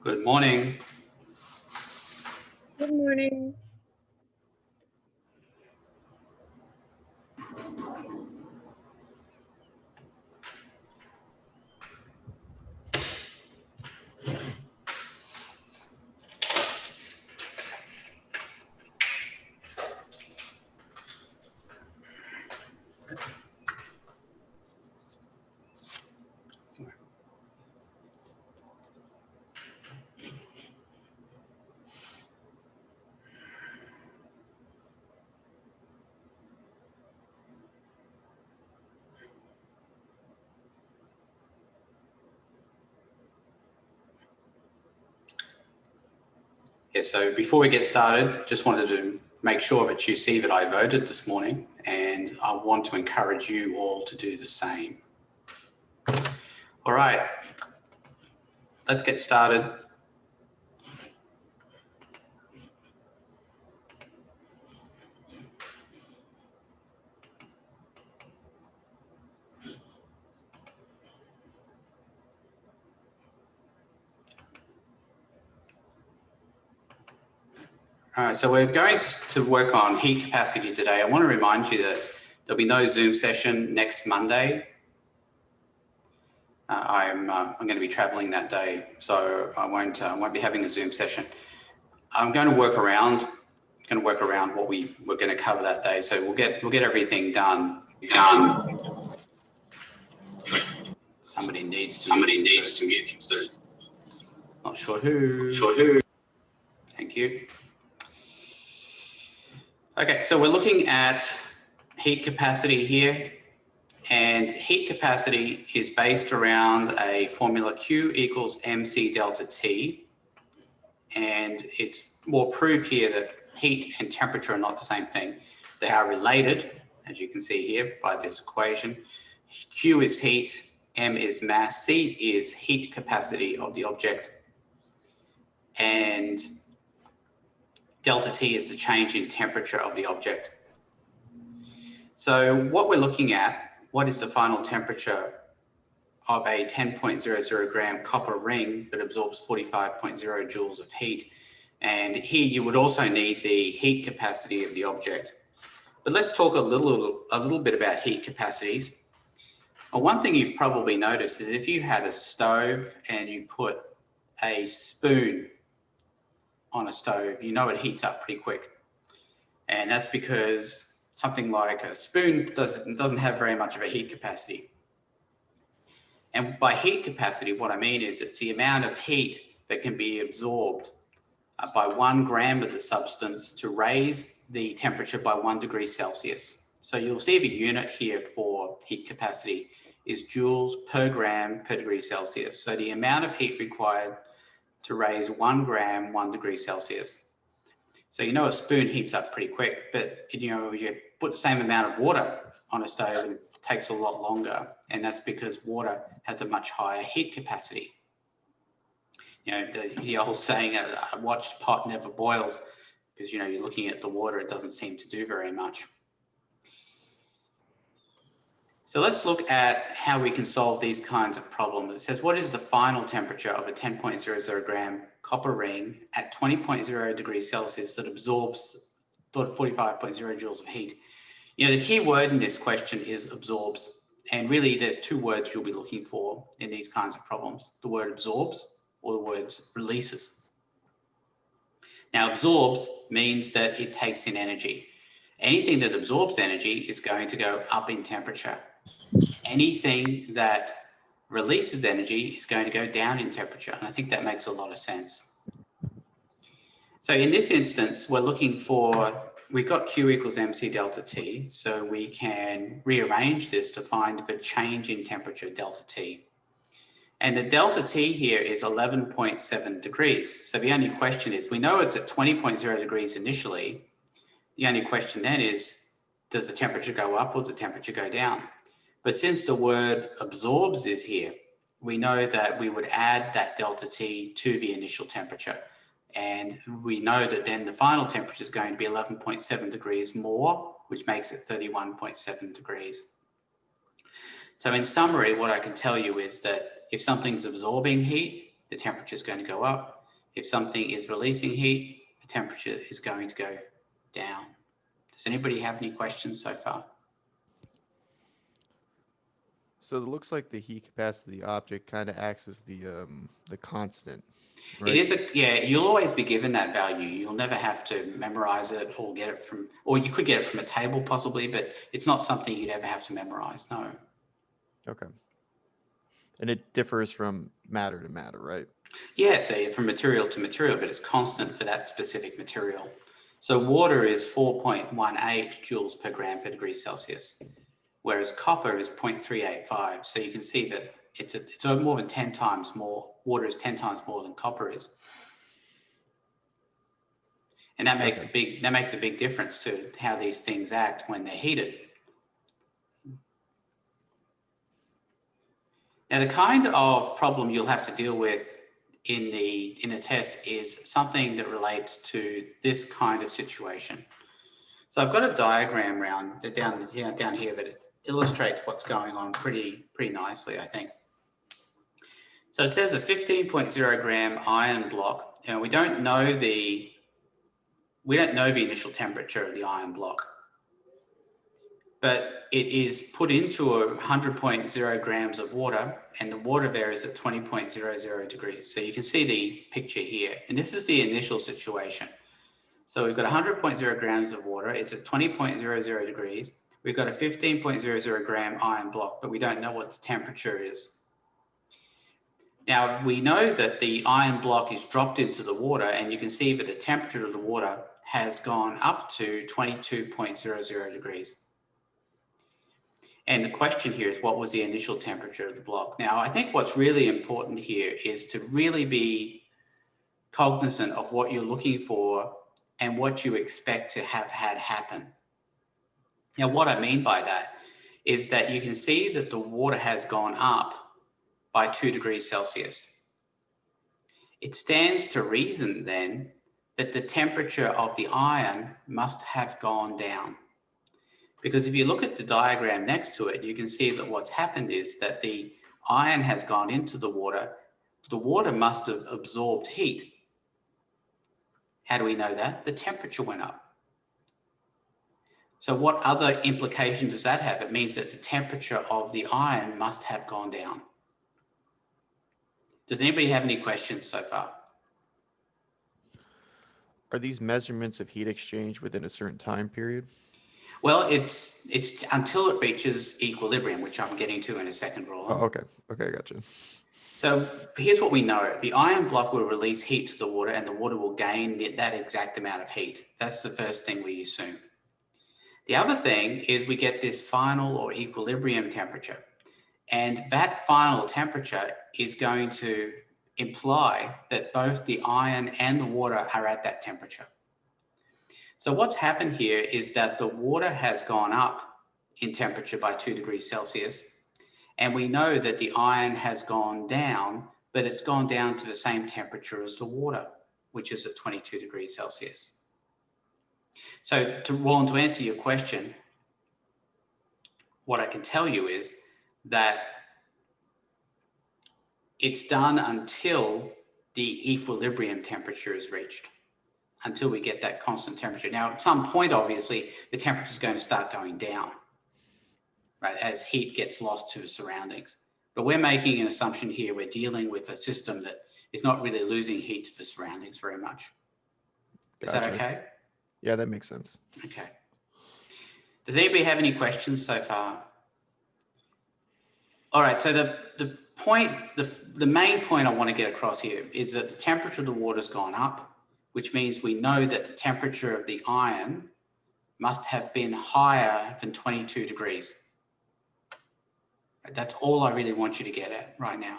Good morning. Good morning. Yeah, so before we get started, just wanted to make sure that you see that I voted this morning, and I want to encourage you all to do the same. All right, let's get started. All right, so we're going to work on heat capacity today. I want to remind you that there'll be no Zoom session next Monday. I'm going to be traveling that day, so I won't be having a Zoom session. I'm going to work around what we're going to cover that day, so we'll get everything done. Somebody needs to mute him soon. Not sure who. Thank you. Okay, so we're looking at heat capacity here, and heat capacity is based around a formula Q equals mc delta T, and it's more proof here that heat and temperature are not the same thing. They are related, as you can see here by this equation. Q is heat, m is mass, C is heat capacity of the object, and delta T is the change in temperature of the object. So what we're looking at, what is the final temperature of a 10.00 gram copper ring that absorbs 45.0 joules of heat? And here you would also need the heat capacity of the object. But let's talk a little bit about heat capacities. One thing you've probably noticed is if you had a stove and you put a spoon on a stove, you know it heats up pretty quick. And that's because something like a spoon doesn't have very much of a heat capacity. And by heat capacity, what I mean is it's the amount of heat that can be absorbed by 1 gram of the substance to raise the temperature by 1 degree Celsius. So you'll see the unit here for heat capacity is joules per gram per degree Celsius. So the amount of heat required to raise 1 gram, 1 degree Celsius. So you know a spoon heats up pretty quick, but you put the same amount of water on a stove and it takes a lot longer. And that's because water has a much higher heat capacity. You know, the old saying, a watched pot never boils, because you're looking at the water, it doesn't seem to do very much. So let's look at how we can solve these kinds of problems. It says, what is the final temperature of a 10.00 gram copper ring at 20.0 degrees Celsius that absorbs 45.0 joules of heat? The key word in this question is absorbs. And really there's 2 words you'll be looking for in these kinds of problems. The word absorbs or the words releases. Now absorbs means that it takes in energy. Anything that absorbs energy is going to go up in temperature. Anything that releases energy is going to go down in temperature. And I think that makes a lot of sense. So in this instance, we're looking for, we've got Q equals mc delta T. So we can rearrange this to find the change in temperature delta T. And the delta T here is 11.7 degrees. So the only question is, we know it's at 20.0 degrees initially. The only question then is, does the temperature go up or does the temperature go down? But since the word absorbs is here, we know that we would add that delta T to the initial temperature. And we know that then the final temperature is going to be 11.7 degrees more, which makes it 31.7 degrees. So in summary, what I can tell you is that if something's absorbing heat, the temperature is going to go up. If something is releasing heat, the temperature is going to go down. Does anybody have any questions so far? So it looks like the heat capacity of the object kind of acts as the constant, right? It is yeah, you'll always be given that value. You'll never have to memorize it or get it from, or you could get it from a table possibly, but it's not something you'd ever have to memorize, no. Okay. And it differs from matter to matter, right? Yeah, so from material to material, but it's constant for that specific material. So water is 4.18 joules per gram per degree Celsius, whereas copper is 0.385. So you can see that it's more than 10 times more. Water is 10 times more than copper is. And that makes a big difference to how these things act when they're heated. Now, the kind of problem you'll have to deal with in a test is something that relates to this kind of situation. So I've got a diagram down here that illustrates what's going on pretty nicely, I think. So it says a 15.0 gram iron block, and we don't know the initial temperature of the iron block, but it is put into 100.0 grams of water, and the water there is at 20.00 degrees. So you can see the picture here, and this is the initial situation. So we've got 100.0 grams of water. It's at 20.00 degrees. We've got a 15.00 gram iron block, but we don't know what the temperature is. Now, we know that the iron block is dropped into the water, and you can see that the temperature of the water has gone up to 22.00 degrees. And the question here is, what was the initial temperature of the block? Now, I think what's really important here is to really be cognizant of what you're looking for and what you expect to have had happen. Now, what I mean by that is that you can see that the water has gone up by 2 degrees Celsius. It stands to reason then that the temperature of the iron must have gone down. Because if you look at the diagram next to it, you can see that what's happened is that the iron has gone into the water must have absorbed heat. How do we know that? The temperature went up. So what other implication does that have? It means that the temperature of the iron must have gone down. Does anybody have any questions so far? Are these measurements of heat exchange within a certain time period? Well, it's until it reaches equilibrium, which I'm getting to in a second, Roland. Oh, okay. Okay, gotcha. So here's what we know. The iron block will release heat to the water, and the water will gain that exact amount of heat. That's the first thing we assume. The other thing is we get this final or equilibrium temperature. And that final temperature is going to imply that both the iron and the water are at that temperature. So what's happened here is that the water has gone up in temperature by 2 degrees Celsius. And we know that the iron has gone down, but it's gone down to the same temperature as the water, which is at 22 degrees Celsius. So Roland, to answer your question, what I can tell you is that it's done until the equilibrium temperature is reached, until we get that constant temperature. Now, at some point, obviously, the temperature is going to start going down, right, as heat gets lost to the surroundings. But we're making an assumption here. We're dealing with a system that is not really losing heat to the surroundings very much. Is that okay? Yeah, that makes sense. Okay. Does anybody have any questions so far? All right, so the main point I want to get across here is that the temperature of the water has gone up, which means we know that the temperature of the iron must have been higher than 22 degrees. That's all I really want you to get at right now.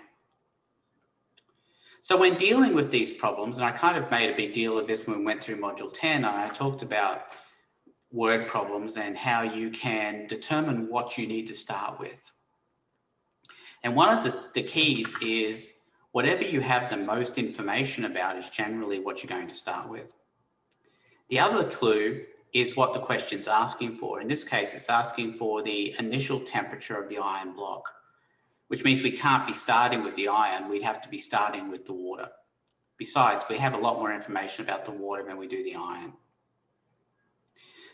So when dealing with these problems, and I kind of made a big deal of this when we went through module 10, and I talked about word problems and how you can determine what you need to start with. And one of the keys is whatever you have the most information about is generally what you're going to start with. The other clue is what the question's asking for. In this case, it's asking for the initial temperature of the iron block, which means we can't be starting with the iron. We'd have to be starting with the water. Besides, we have a lot more information about the water than we do the iron.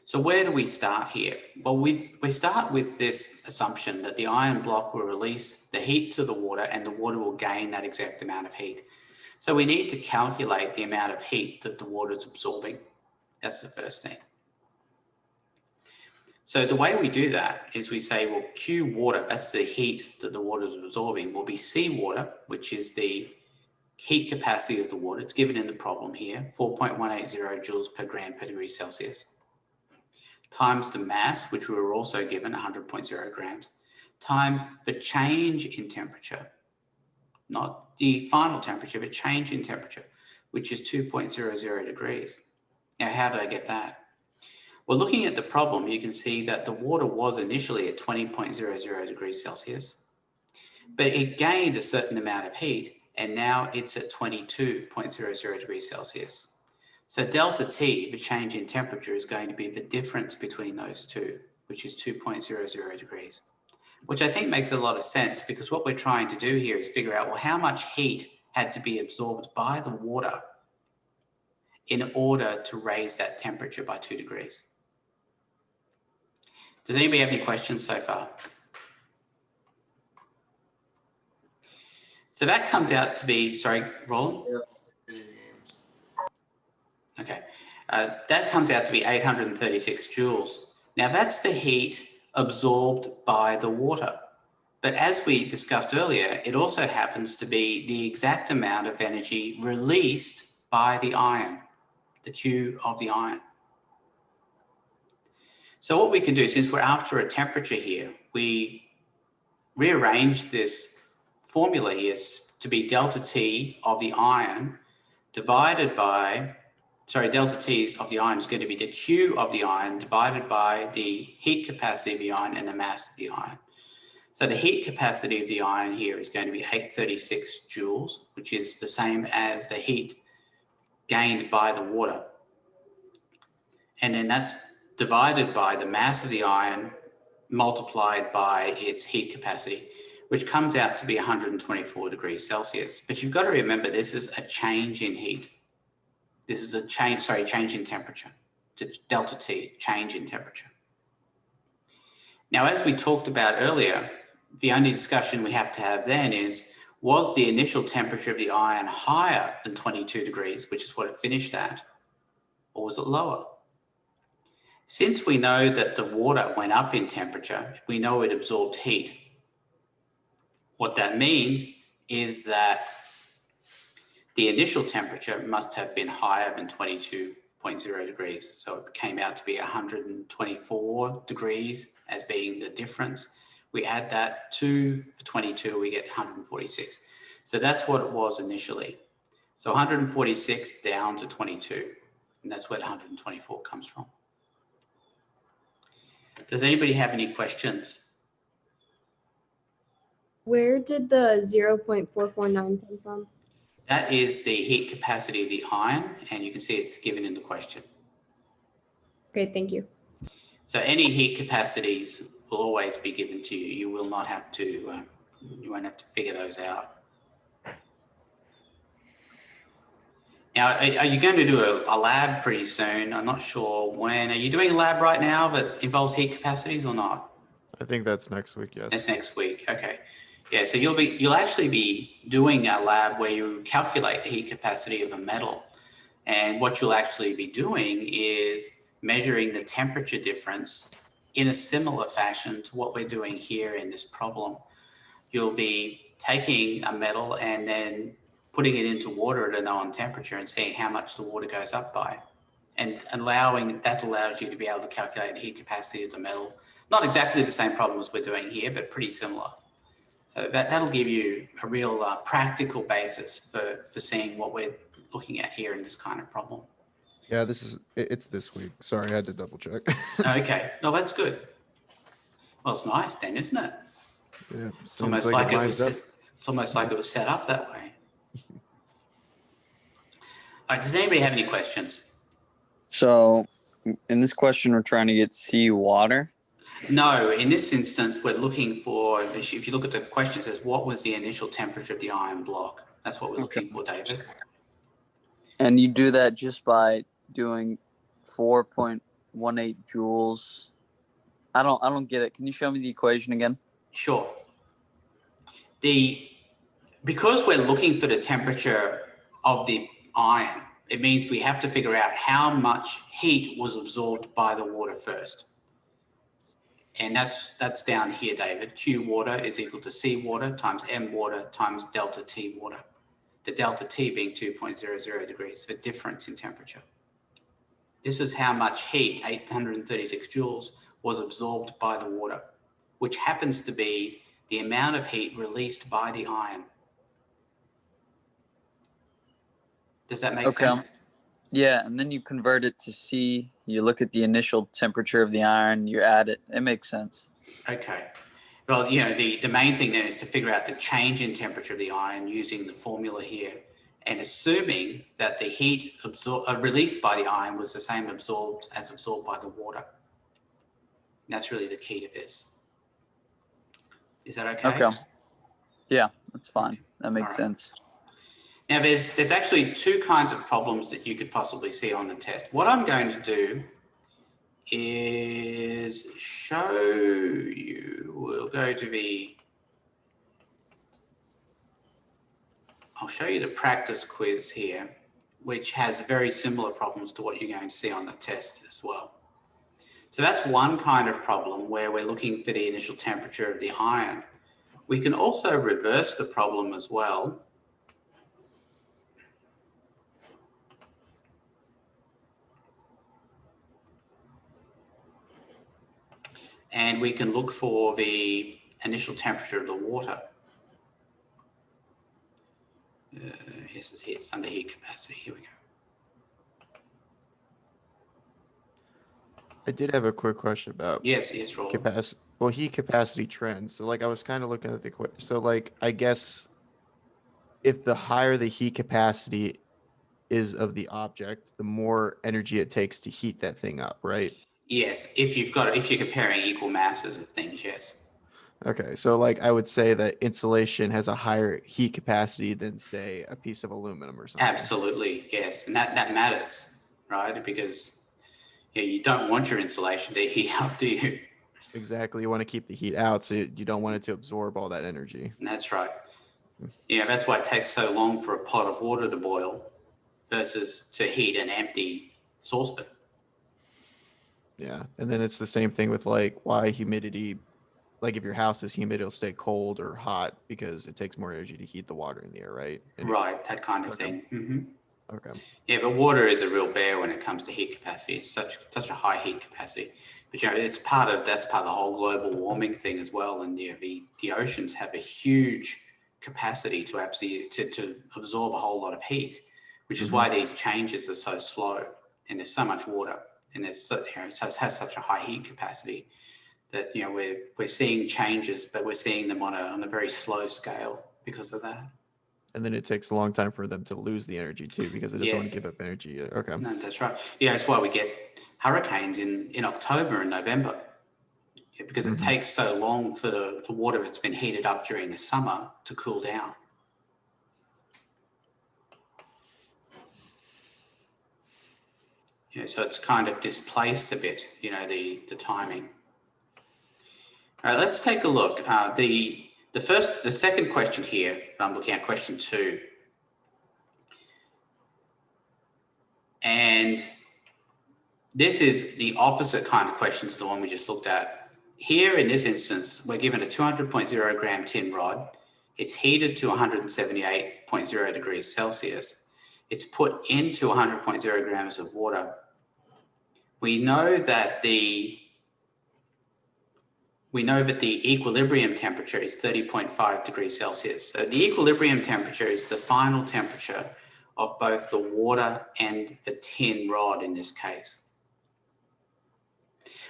So where do we start here? Well, we start with this assumption that the iron block will release the heat to the water and the water will gain that exact amount of heat. So we need to calculate the amount of heat that the water is absorbing. That's the first thing. So the way we do that is we say, well, Q water, that's the heat that the water is absorbing, will be C water, which is the heat capacity of the water. It's given in the problem here, 4.180 joules per gram per degree Celsius, times the mass, which we were also given, 100.0 grams, times the change in temperature, not the final temperature, but change in temperature, which is 2.00 degrees. Now, how did I get that? Well, looking at the problem, you can see that the water was initially at 20.00 degrees Celsius, but it gained a certain amount of heat, and now it's at 22.00 degrees Celsius. So delta T, the change in temperature, is going to be the difference between those two, which is 2.00 degrees, which I think makes a lot of sense, because what we're trying to do here is figure out, well, how much heat had to be absorbed by the water in order to raise that temperature by 2 degrees. Does anybody have any questions so far? So that comes out to be, sorry, Roland? Okay, that comes out to be 836 joules. Now that's the heat absorbed by the water. But as we discussed earlier, it also happens to be the exact amount of energy released by the iron, the Q of the iron. So what we can do, since we're after a temperature here, we rearrange this formula here to be delta T of the iron divided by, delta T of the iron is going to be the Q of the iron divided by the heat capacity of the iron and the mass of the iron. So the heat capacity of the iron here is going to be 836 joules, which is the same as the heat gained by the water. And then that's divided by the mass of the iron multiplied by its heat capacity, which comes out to be 124 degrees Celsius. But you've got to remember, this is a change in heat. This is a change in temperature, to delta T, change in temperature. Now, as we talked about earlier, the only discussion we have to have then is, was the initial temperature of the iron higher than 22 degrees, which is what it finished at, or was it lower? Since we know that the water went up in temperature, we know it absorbed heat. What that means is that the initial temperature must have been higher than 22.0 degrees. So it came out to be 124 degrees as being the difference. We add that to 22, we get 146. So that's what it was initially. So 146 down to 22, and that's where 124 comes from. Does anybody have any questions? Where did the 0.449 come from? That is the heat capacity of the iron, and you can see it's given in the question. Okay, thank you. So any heat capacities will always be given to you. You will not have to, you won't have to figure those out. Now, are you going to do a lab pretty soon? I'm not sure when. Are you doing a lab right now that involves heat capacities or not? I think that's next week, yes. That's next week, okay. Yeah, so you'll actually be doing a lab where you calculate the heat capacity of a metal. And what you'll actually be doing is measuring the temperature difference in a similar fashion to what we're doing here in this problem. You'll be taking a metal and then putting it into water at a known temperature and seeing how much the water goes up by. And that allows you to be able to calculate the heat capacity of the metal. Not exactly the same problem as we're doing here, but pretty similar. So that'll give you a real practical basis for seeing what we're looking at here in this kind of problem. Yeah, it's this week. Sorry, I had to double check. Okay, no, that's good. Well, it's nice then, isn't it? Yeah, It's almost like it was set up that way. All right, does anybody have any questions? So in this question, we're trying to get seawater. No, in this instance, we're looking for, if you look at the question, it says, what was the initial temperature of the iron block? That's what we're looking for, David. And you do that just by doing 4.18 joules. I don't get it. Can you show me the equation again? Sure. Because we're looking for the temperature of the ion, it means we have to figure out how much heat was absorbed by the water first. And that's down here, David. Q water is equal to C water times M water times delta T water. The delta T being 2.00 degrees, the difference in temperature. This is how much heat, 836 joules, was absorbed by the water, which happens to be the amount of heat released by the ion. Does that make sense? Yeah, and then you convert it to C. You look at the initial temperature of the iron, you add it. It makes sense. Okay. Well, you know, the main thing then is to figure out the change in temperature of the ion using the formula here, and assuming that the heat released by the ion was the same absorbed by the water. And that's really the key to this. Is that okay? Okay. Yeah, that's fine. That makes sense. Now, there's actually two kinds of problems that you could possibly see on the test. What I'm going to do is show you, I'll show you the practice quiz here, which has very similar problems to what you're going to see on the test as well. So that's one kind of problem where we're looking for the initial temperature of the ion. We can also reverse the problem as well. And we can look for the initial temperature of the water. It's under heat capacity. Here we go. I did have a quick question about Yes, Roland. capacity. Well, heat capacity trends. So like I was kind of looking at the equation. So like I guess if the higher the heat capacity is of the object, the more energy it takes to heat that thing up, right? Yes, if you're comparing equal masses of things, yes. Okay, so like I would say that insulation has a higher heat capacity than say a piece of aluminum or something. Absolutely, yes, and that matters, right? Because you don't want your insulation to heat up, do you? Exactly, you want to keep the heat out, so you don't want it to absorb all that energy. That's right. Yeah, that's why it takes so long for a pot of water to boil versus to heat an empty saucepan. Yeah, and then it's the same thing with like why humidity, like if your house is humid, it'll stay cold or hot because it takes more energy to heat the water in the air, right? Right, that kind of thing. Mm-hmm. Okay. Yeah, but water is a real bear when it comes to heat capacity. It's such a high heat capacity. But that's part of the whole global warming thing as well. And the oceans have a huge capacity to absorb a whole lot of heat, which is why these changes are so slow. And there's so much water, and it has such a high heat capacity that we're seeing changes, but we're seeing them on a very slow scale because of that. And then it takes a long time for them to lose the energy too, because it doesn't want to give up energy. Okay. No, that's right. Yeah, that's why we get hurricanes in October and November, because it takes so long for the water that's been heated up during the summer to cool down. Yeah, so it's kind of displaced a bit, the timing. All right, let's take a look. The second question here, I'm looking at question 2. And this is the opposite kind of question to the one we just looked at. Here in this instance, we're given a 200.0 gram tin rod. It's heated to 178.0 degrees Celsius. It's put into 100.0 grams of water. We know that the equilibrium temperature is 30.5 degrees Celsius. So the equilibrium temperature is the final temperature of both the water and the tin rod in this case.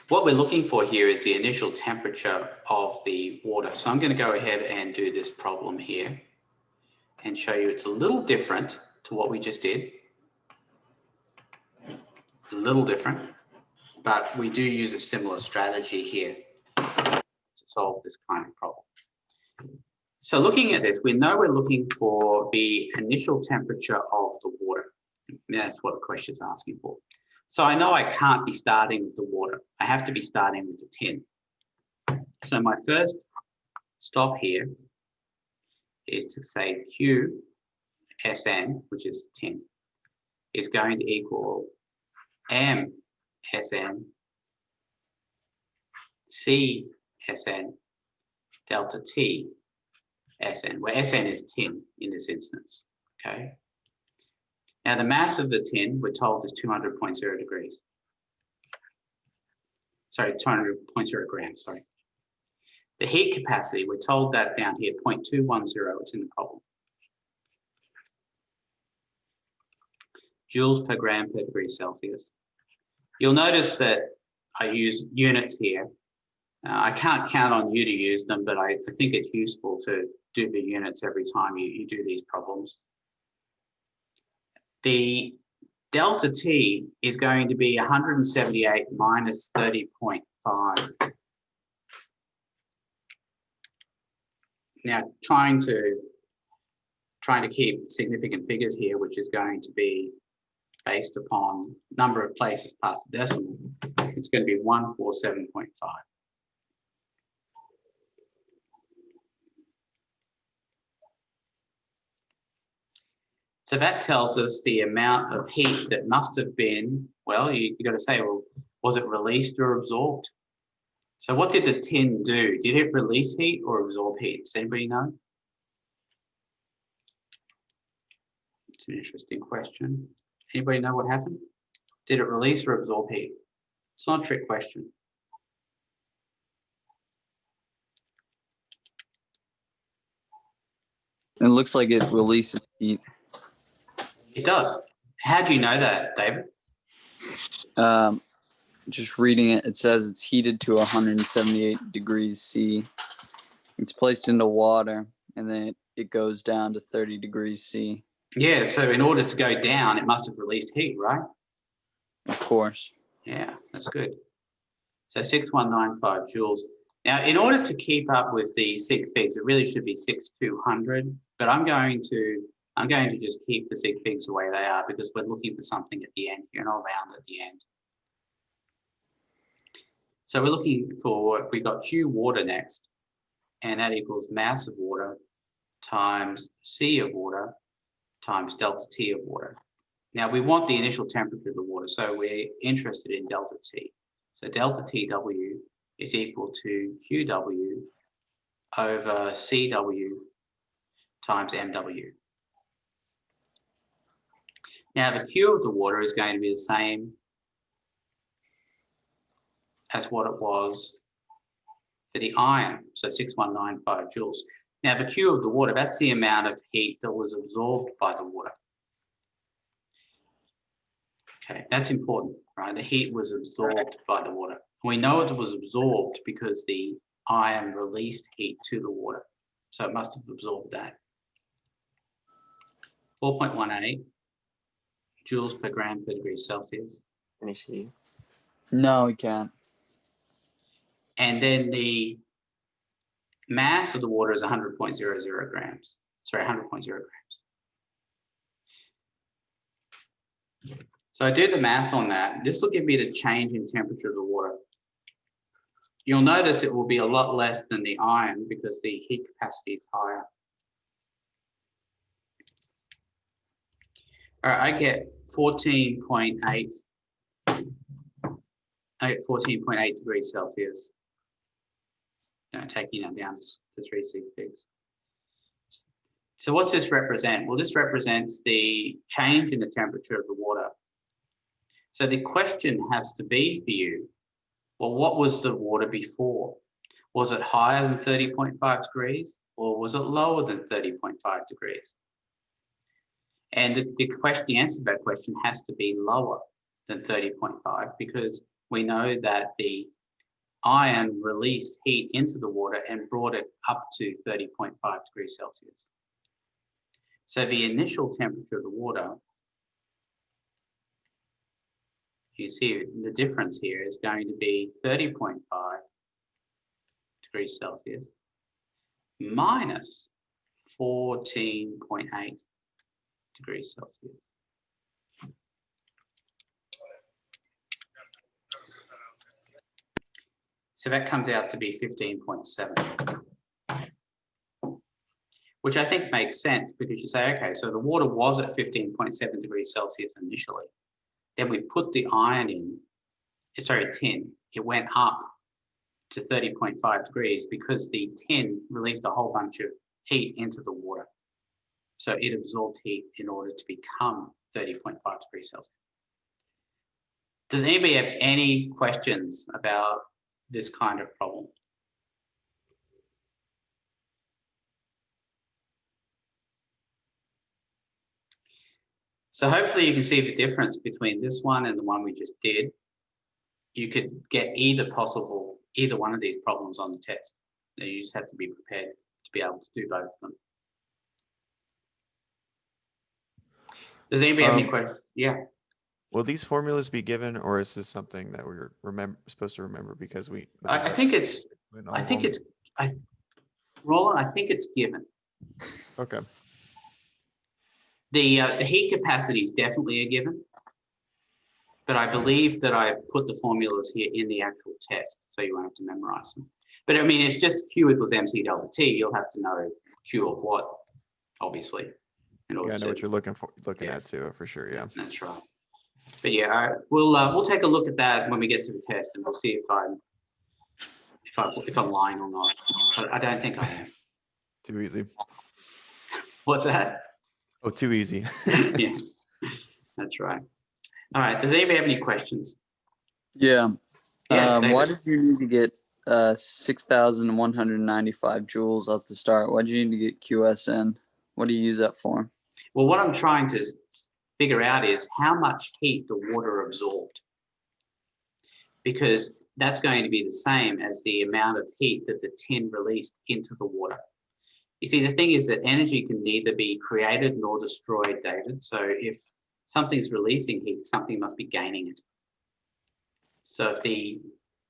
What we're looking for here is the initial temperature of the water. So I'm going to go ahead and do this problem here and show you it's a little different to what we just did. A little different, but we do use a similar strategy here to solve this kind of problem. So looking at this, we know we're looking for the initial temperature of the water. That's what the question's asking for. So I know I can't be starting with the water. I have to be starting with the tin. So my first stop here is to say Q Sn, which is tin, is going to equal M Sn C Sn delta T Sn, where Sn is tin in this instance. Okay. Now the mass of the tin, we're told, is 200.0 degrees. Sorry, 200.0 grams, sorry. The heat capacity, we're told that down here, 0.210, it's in the problem. Joules per gram per degree Celsius. You'll notice that I use units here. I can't count on you to use them, but I think it's useful to do the units every time you do these problems. The delta T is going to be 178 minus 30.5. Now, trying to keep significant figures here, which is going to be based upon number of places past the decimal, it's going to be 147.5. So that tells us the amount of heat that must have been, well, you got to say, well, was it released or absorbed? So what did the tin do? Did it release heat or absorb heat? Does anybody know? It's an interesting question. Anybody know what happened? Did it release or absorb heat? It's not a trick question. It looks like it releases heat. It does. How do you know that, David? Just reading it, it says it's heated to 178 degrees C. It's placed into water, and then it goes down to 30 degrees C. Yeah, so in order to go down, it must have released heat, right? Of course. Yeah, that's good. So 6195 joules. Now, in order to keep up with the sig figs, it really should be 6200, but I'm going to just keep the sig figs the way they are because we're looking for something at the end here, not around at the end. So we're looking for, we got Q water next, and that equals mass of water times C of water times delta T of water. Now we want the initial temperature of the water, so we're interested in delta T. So delta TW is equal to QW over CW times MW. Now the Q of the water is going to be the same as what it was for the iron, so 6195 joules. Now the Q of the water, that's the amount of heat that was absorbed by the water. Okay, that's important, right? The heat was absorbed by the water. We know it was absorbed because the iron released heat to the water. So it must have absorbed that. 4.18 joules per gram per degree Celsius. Can you see? No, we can't. And then the mass of the water is 100.00 grams. Sorry, 100.0 grams. So I did the math on that. This will give me the change in temperature of the water. You'll notice it will be a lot less than the iron because the heat capacity is higher. All right, I get 14.8 degrees Celsius. Taking that down to 3 sig figs. So what's this represent? Well, this represents the change in the temperature of the water. So the question has to be for you, well, what was the water before? Was it higher than 30.5 degrees or was it lower than 30.5 degrees? And the answer to that question has to be lower than 30.5 because we know that the iron released heat into the water and brought it up to 30.5 degrees Celsius. So the initial temperature of the water, you see the difference here is going to be 30.5 degrees Celsius minus 14.8 degrees Celsius. So that comes out to be 15.7. Which I think makes sense because you say, okay, so the water was at 15.7 degrees Celsius initially. Then we put the iron in, sorry, tin. It went up to 30.5 degrees because the tin released a whole bunch of heat into the water. So it absorbed heat in order to become 30.5 degrees Celsius. Does anybody have any questions about this kind of problem? So hopefully you can see the difference between this one and the one we just did. You could get either one of these problems on the test. You just have to be prepared to be able to do both of them. Does anybody have any questions? Yeah. Will these formulas be given, or is this something that we're supposed to remember because we? I think it's Roland, I think it's given. Okay. The heat capacity is definitely a given, but I believe that I put the formulas here in the actual test, so you won't have to memorize them. But I mean, it's just Q equals MC delta T. You'll have to know Q of what, obviously. In order I know what you're looking at too, for sure. Yeah. That's right. But yeah, we'll take a look at that when we get to the test, and we'll see if I'm lying or not. But I don't think I am. Too easy. What's that? Oh, too easy. Yeah, that's right. All right. Does anybody have any questions? Yeah. Yeah. Why did you need to get 6,195 joules at the start? Why did you need to get QSN? What do you use that for? Well, what I'm trying to figure out is how much heat the water absorbed, because that's going to be the same as the amount of heat that the tin released into the water. You see, the thing is that energy can neither be created nor destroyed, David. So if something's releasing heat, something must be gaining it. So if the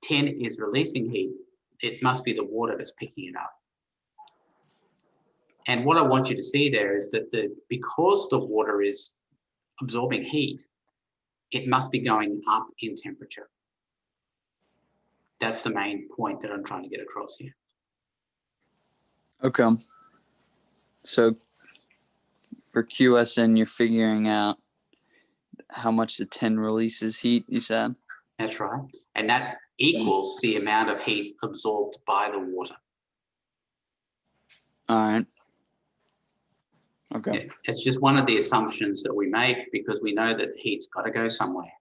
tin is releasing heat, it must be the water that's picking it up. And what I want you to see there is that because the water is absorbing heat, it must be going up in temperature. That's the main point that I'm trying to get across here. Okay. So for QSN, you're figuring out how much the tin releases heat, you said? That's right. And that equals the amount of heat absorbed by the water. All right. Okay. Yeah, it's just one of the assumptions that we make because we know that the heat's got to go somewhere.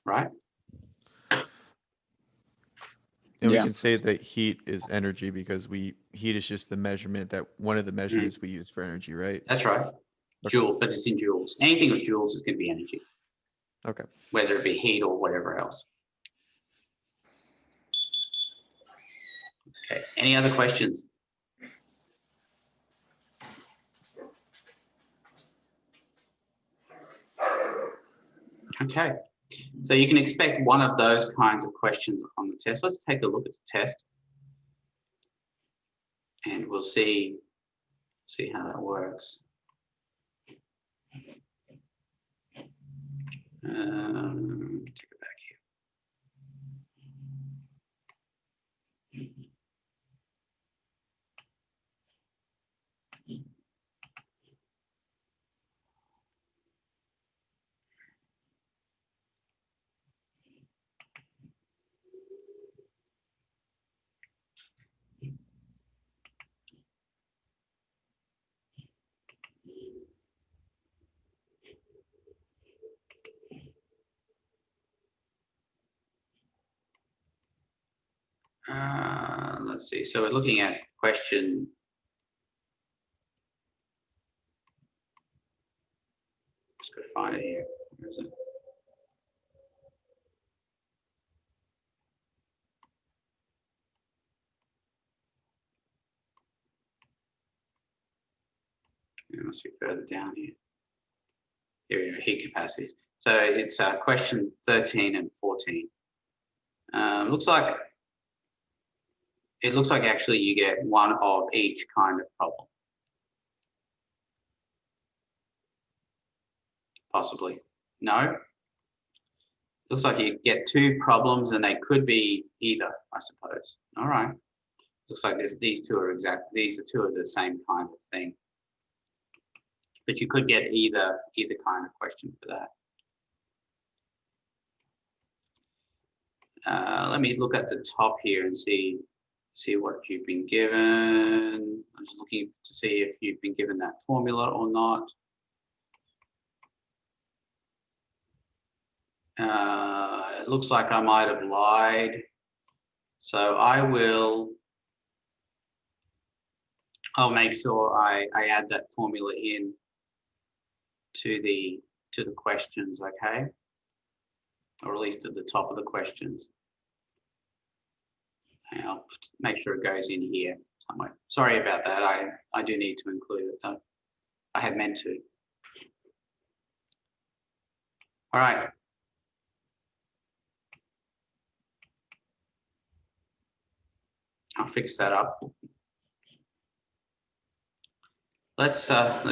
Right? And we can say that heat is energy because heat is just the measurement one of the measurements we use for energy, right? That's right. Okay. Joule, but it's in joules. Anything with joules is going to be energy. Okay. Whether it be heat or whatever else. Okay. Any other questions? Okay. So you can expect one of those kinds of questions on the test. Let's take a look at the test. And we'll see how that works. Take it back here. Let's see. So we're looking at question. Just got to find it here. Where is it? It must be further down here. Here we go, heat capacities. So it's question 13 and 14. It looks like actually you get one of each kind of problem. Possibly. No? Looks like you get two problems and they could be either, I suppose. All right. Looks like these two are two of the same kind of thing. But you could get either kind of question for that. Let me look at the top here and see what you've been given. I'm just looking to see if you've been given that formula or not. It looks like I might have lied. So I'll make sure I add that formula in to the questions, okay? Or at least at the top of the questions. And I'll make sure it goes in here somewhere. Sorry about that. I do need to include it though. I had meant to. All right. I'll fix that up. Let's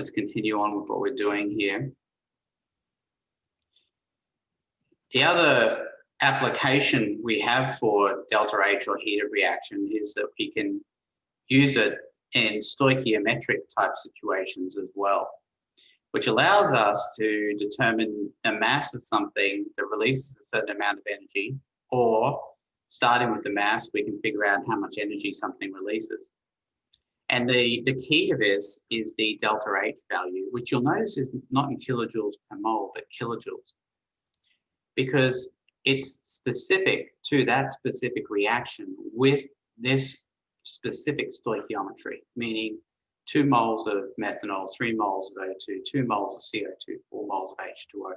continue on with what we're doing here. The other application we have for delta H or heat of reaction is that we can use it in stoichiometric type situations as well, which allows us to determine the mass of something that releases a certain amount of energy, or starting with the mass, we can figure out how much energy something releases. And the key to this is the delta H value, which you'll notice is not in kilojoules per mole, but kilojoules, because it's specific to that specific reaction with this specific stoichiometry, meaning 2 moles of methanol, 3 moles of O2, 2 moles of CO2, 4 moles of H2O.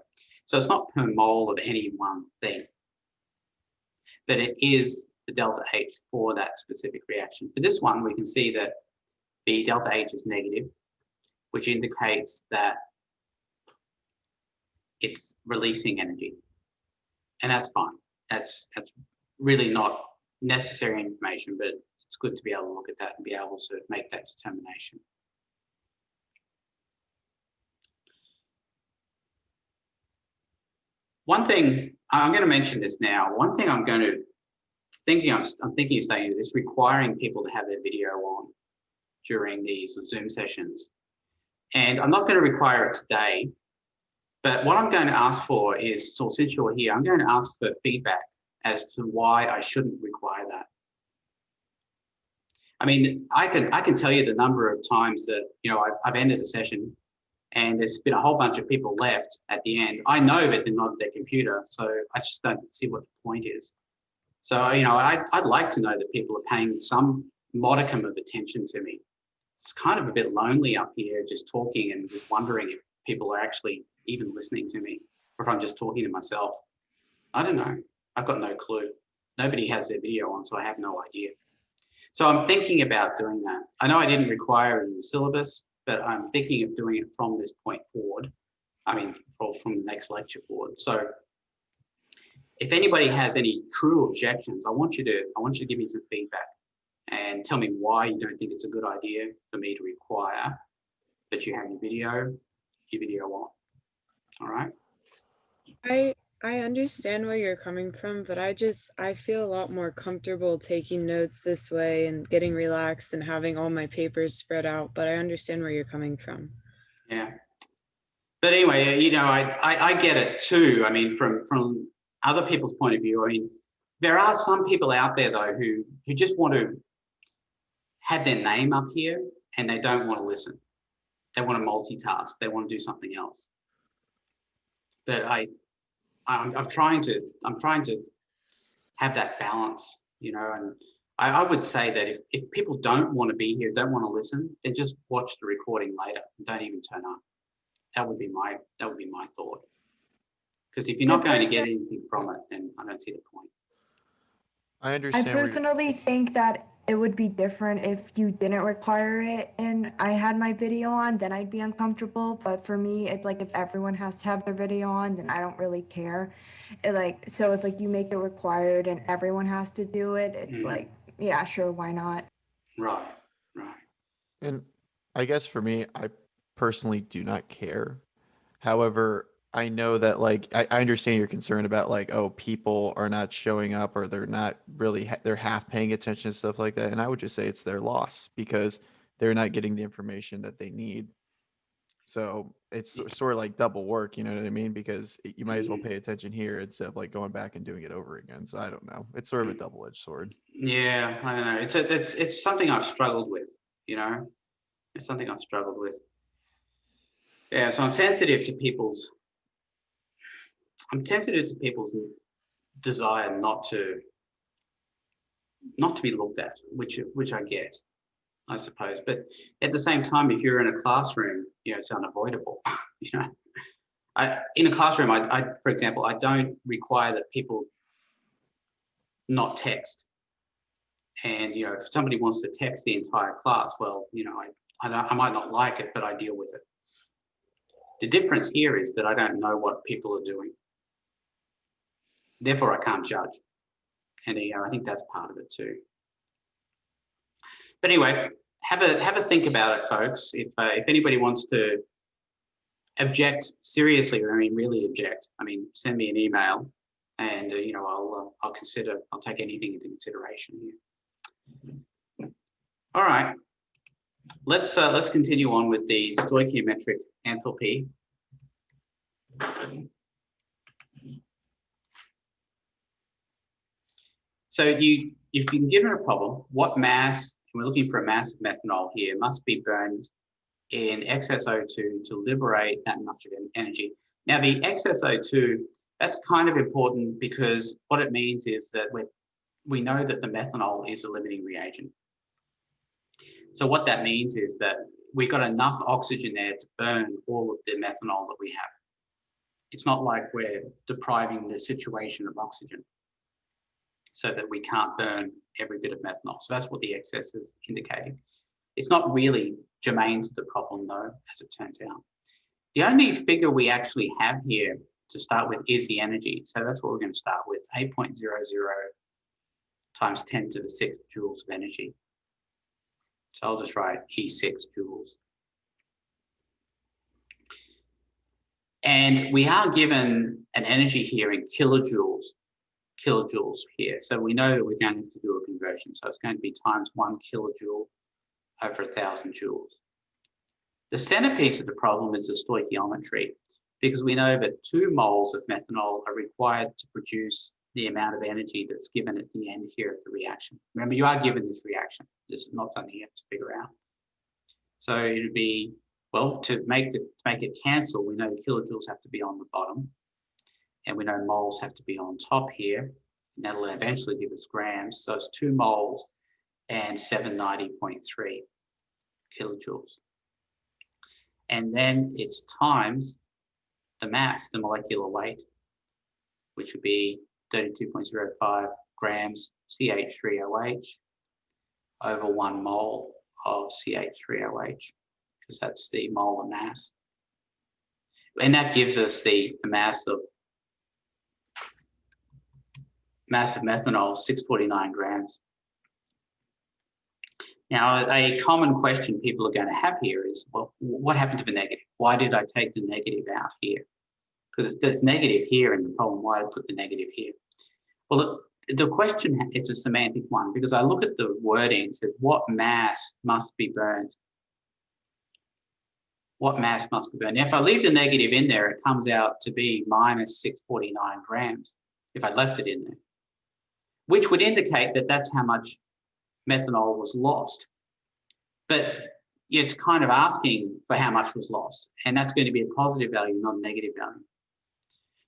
So it's not per mole of any one thing, but it is the delta H for that specific reaction. For this one, we can see that the delta H is negative, which indicates that it's releasing energy. And that's fine. That's really not necessary information, but it's good to be able to look at that and be able to make that determination. One thing, I'm going to mention this now. One thing I'm thinking of starting this, requiring people to have their video on during these Zoom sessions. And I'm not going to require it today, but what I'm going to ask for is, so since you're here, I'm going to ask for feedback as to why I shouldn't require that. I mean, I can tell you the number of times that, you know, I've ended a session and there's been a whole bunch of people left at the end. I know that they're not at their computer, so I just don't see what the point is. So, you know, I'd like to know that people are paying some modicum of attention to me. It's kind of a bit lonely up here just talking and just wondering if people are actually even listening to me, or if I'm just talking to myself. I don't know. I've got no clue. Nobody has their video on, so I have no idea. So I'm thinking about doing that. I know I didn't require it in the syllabus, but I'm thinking of doing it from this point forward. I mean, from the next lecture forward. So if anybody has any true objections, I want you to give me some feedback and tell me why you don't think it's a good idea for me to require that you have your video on. All right. I understand where you're coming from, but I feel a lot more comfortable taking notes this way and getting relaxed and having all my papers spread out, but I understand where you're coming from. Yeah. But anyway, you know, I get it too. I mean, from other people's point of view, I mean, there are some people out there though who just want to have their name up here and they don't want to listen. They want to multitask. They want to do something else. But I'm trying to have that balance, you know, and I would say that if people don't want to be here, don't want to listen, then just watch the recording later. Don't even turn up. That would be my thought. Because if you're not going to get anything from it, then I don't see the point. I understand. I personally think that it would be different if you didn't require it and I had my video on, then I'd be uncomfortable. But for me, it's like if everyone has to have their video on, then I don't really care. So if like you make it required and everyone has to do it, it's like, yeah, sure, why not? Right. And I guess for me, I personally do not care. However, I know that like I understand your concern about like, oh, people are not showing up or they're not really they're half paying attention and stuff like that. And I would just say it's their loss because they're not getting the information that they need. So it's sort of like double work, you know what I mean? Because you might as well pay attention here instead of like going back and doing it over again. So I don't know. It's sort of a double-edged sword. Yeah, I don't know. It's something I've struggled with, you know. It's something I've struggled with. Yeah, so I'm sensitive to people's desire not to be looked at, which I get, I suppose. But at the same time, if you're in a classroom, you know, it's unavoidable. You know, in a classroom, for example, I don't require that people not text. And you know, if somebody wants to text the entire class, well, you know, I might not like it, but I deal with it. The difference here is that I don't know what people are doing. Therefore, I can't judge. And you know, I think that's part of it too. But anyway, have a think about it, folks. If anybody wants to object seriously, or I mean really object, I mean send me an email, and you know, I'll take anything into consideration here. All right, let's continue on with the stoichiometric enthalpy. So you've been given a problem. What mass, we're looking for a mass of methanol here, must be burned in excess O2 to liberate that much of energy. Now the excess O2, that's kind of important because what it means is that we know that the methanol is a limiting reagent. So what that means is that we've got enough oxygen there to burn all of the methanol that we have. It's not like we're depriving the situation of oxygen so that we can't burn every bit of methanol. So that's what the excess is indicating. It's not really germane to the problem though, as it turns out. The only figure we actually have here to start with is the energy. So that's what we're going to start with, 8.00 times 10 to the 6th joules of energy. So I'll just write E6 joules. And we are given an energy here in kilojoules here. So we know that we're going to have to do a conversion. So it's going to be times 1 kilojoule over 1,000 joules. The centerpiece of the problem is the stoichiometry, because we know that 2 moles of methanol are required to produce the amount of energy that's given at the end here of the reaction. Remember, you are given this reaction. This is not something you have to figure out. So it would be, well, to make it cancel, we know kilojoules have to be on the bottom, and we know moles have to be on top here, and that'll eventually give us grams. So it's 2 moles and 790.3 kilojoules. And then it's times the mass, the molecular weight, which would be 32.05 grams CH3OH over 1 mole of CH3OH, because that's the molar mass. And that gives us the mass of methanol, 649 grams. Now, a common question people are going to have here is, well, what happened to the negative? Why did I take the negative out here? Because there's negative here in the problem. Why did I put the negative here? Well, the question, it's a semantic one, because I look at the wording and said, what mass must be burned? What mass must be burned? Now, if I leave the negative in there, it comes out to be minus 649 grams if I left it in there, which would indicate that that's how much methanol was lost. But it's kind of asking for how much was lost, and that's going to be a positive value, not a negative value.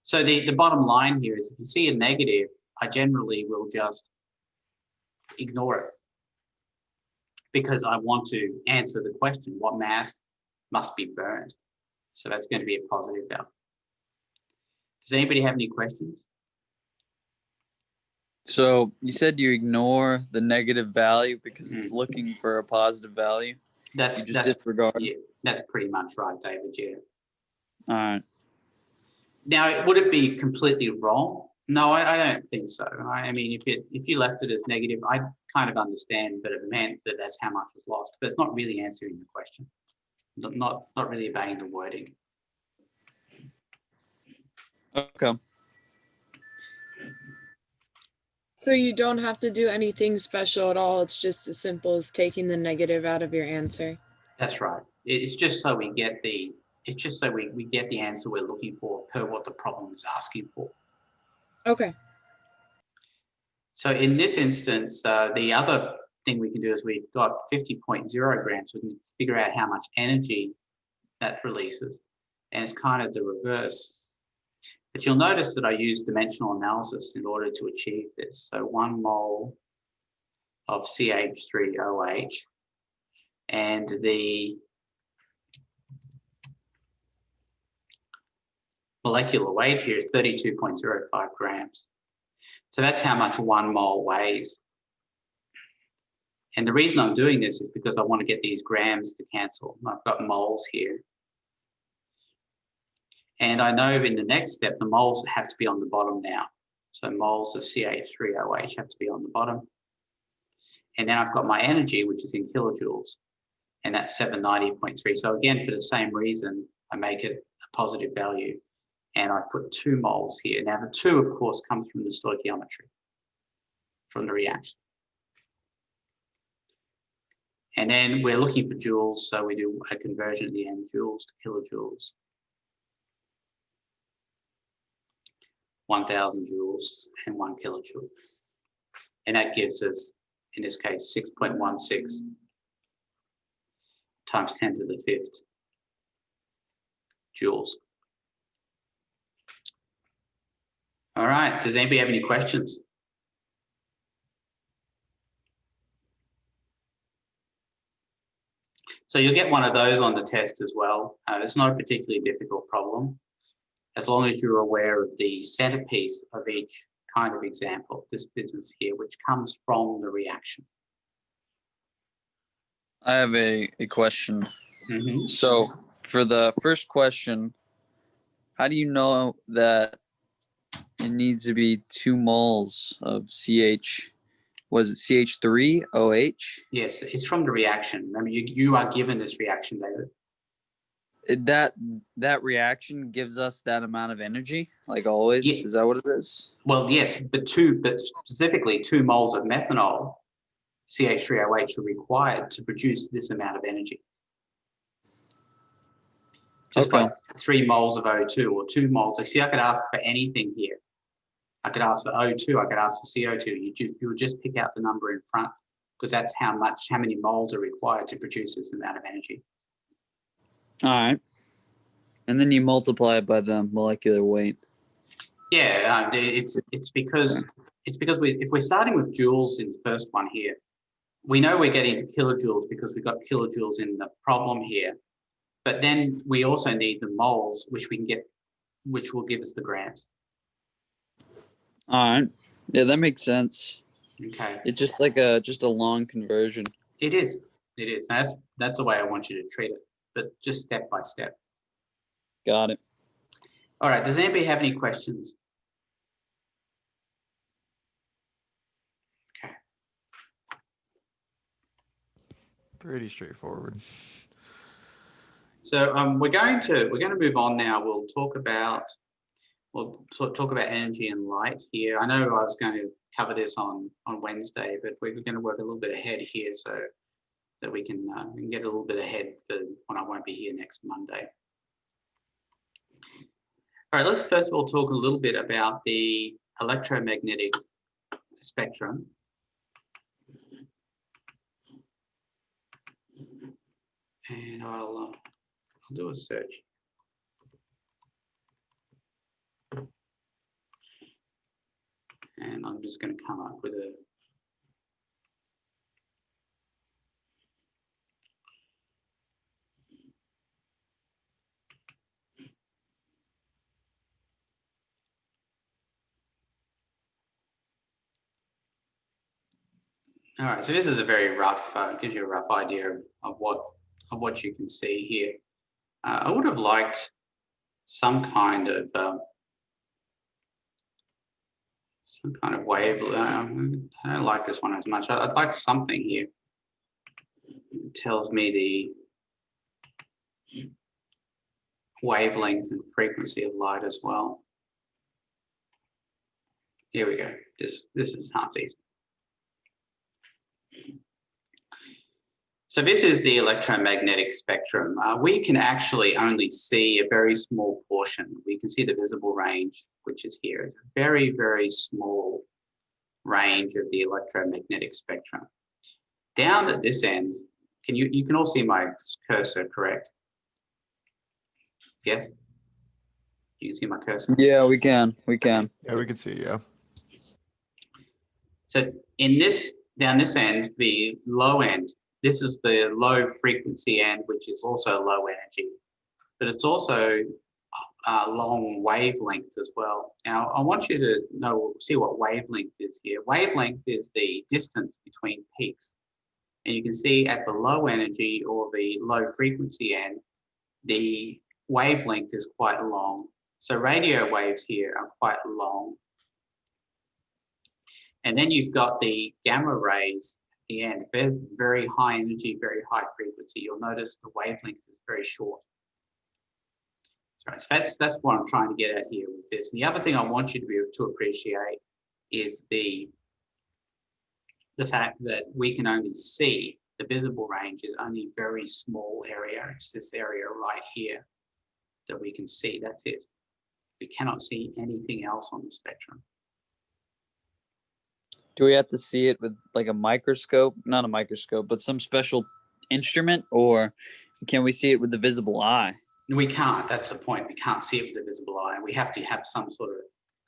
So the bottom line here is if you see a negative, I generally will just ignore it because I want to answer the question, what mass must be burned? So that's going to be a positive value. Does anybody have any questions? So you said you ignore the negative value because it's looking for a positive value. That's disregard. Yeah, that's pretty much right, David. Yeah. All right. Now, would it be completely wrong? No, I don't think so. I mean, if you left it as negative, I kind of understand, but it meant that that's how much was lost. But it's not really answering the question. Not really obeying the wording. Okay. So you don't have to do anything special at all. It's just as simple as taking the negative out of your answer. That's right. It's just so we get the, it's just so we get the answer we're looking for per what the problem is asking for. Okay. So in this instance, the other thing we can do is we've got 50.0 grams. We can figure out how much energy that releases. And it's kind of the reverse. But you'll notice that I use dimensional analysis in order to achieve this. So 1 mole of CH3OH, and the molecular weight here is 32.05 grams. So that's how much 1 mole weighs. And the reason I'm doing this is because I want to get these grams to cancel. I've got moles here. And I know in the next step, the moles have to be on the bottom now. So moles of CH3OH have to be on the bottom. And then I've got my energy, which is in kilojoules, and that's 790.3. So again, for the same reason, I make it a positive value, and I put 2 moles here. Now the 2, of course, comes from the stoichiometry, from the reaction. And then we're looking for joules, so we do a conversion at the end, joules to kilojoules. 1,000 joules and 1 kilojoule. And that gives us, in this case, 6.16 times 10 to the 5th joules. All right, does anybody have any questions? So you'll get one of those on the test as well. It's not a particularly difficult problem, as long as you're aware of the centerpiece of each kind of example, this business here, which comes from the reaction. I have a question. Mm-hmm. So for the first question, how do you know that it needs to be 2 moles of CH? Was it CH3OH? Yes, it's from the reaction. Remember, you are given this reaction, David. That reaction gives us that amount of energy, like always. Yeah. Is that what it is? Well, yes, but specifically 2 moles of methanol, CH3OH, are required to produce this amount of energy. Just Okay. like 3 moles of O2 or 2 moles. See, I could ask for anything here. I could ask for O2, I could ask for CO2. You would just pick out the number in front, because that's how many moles are required to produce this amount of energy. All right. And then you multiply it by the molecular weight. Yeah, it's because if we're starting with joules in the first one here, we know we're getting to kilojoules because we've got kilojoules in the problem here. But then we also need the moles, which will give us the grams. All right. Yeah, that makes sense. Okay. It's just like a long conversion. It is. That's the way I want you to treat it, but just step by step. Got it. All right. Does anybody have any questions? Okay. Pretty straightforward. So we're going to move on now. We'll talk about energy and light here. I know I was going to cover this on Wednesday, but we're going to work a little bit ahead here so that we can get a little bit ahead for when I won't be here next Monday. All right, let's first of all talk a little bit about the electromagnetic spectrum. And I'll do a search. And I'm just going to come up with a all right, so this is a very rough, gives you a rough idea of what you can see here. I would have liked some kind of wave. I don't like this one as much. I'd like something here. It tells me the wavelength and frequency of light as well. Here we go. This is half these. So this is the electromagnetic spectrum. We can actually only see a very small portion. We can see the visible range, which is here. It's a very, very small range of the electromagnetic spectrum. Down at this end, you can all see my cursor, correct? Yes? You can see my cursor? Yeah, we can. We can. Yeah, we can see, yeah. So down this end, the low end, this is the low frequency end, which is also low energy, but it's also long wavelength as well. Now, I want you to see what wavelength is here. Wavelength is the distance between peaks. And you can see at the low energy or the low frequency end, the wavelength is quite long. So radio waves here are quite long. And then you've got the gamma rays at the end. There's very high energy, very high frequency. You'll notice the wavelength is very short. So that's what I'm trying to get at here with this. And the other thing I want you to be able to appreciate is the fact that we can only see the visible range is only a very small area. It's this area right here that we can see. That's it. We cannot see anything else on the spectrum. Do we have to see it with like a microscope? Not a microscope, but some special instrument, or can we see it with the visible eye? We can't. That's the point. We can't see it with the visible eye. We have to have some sort of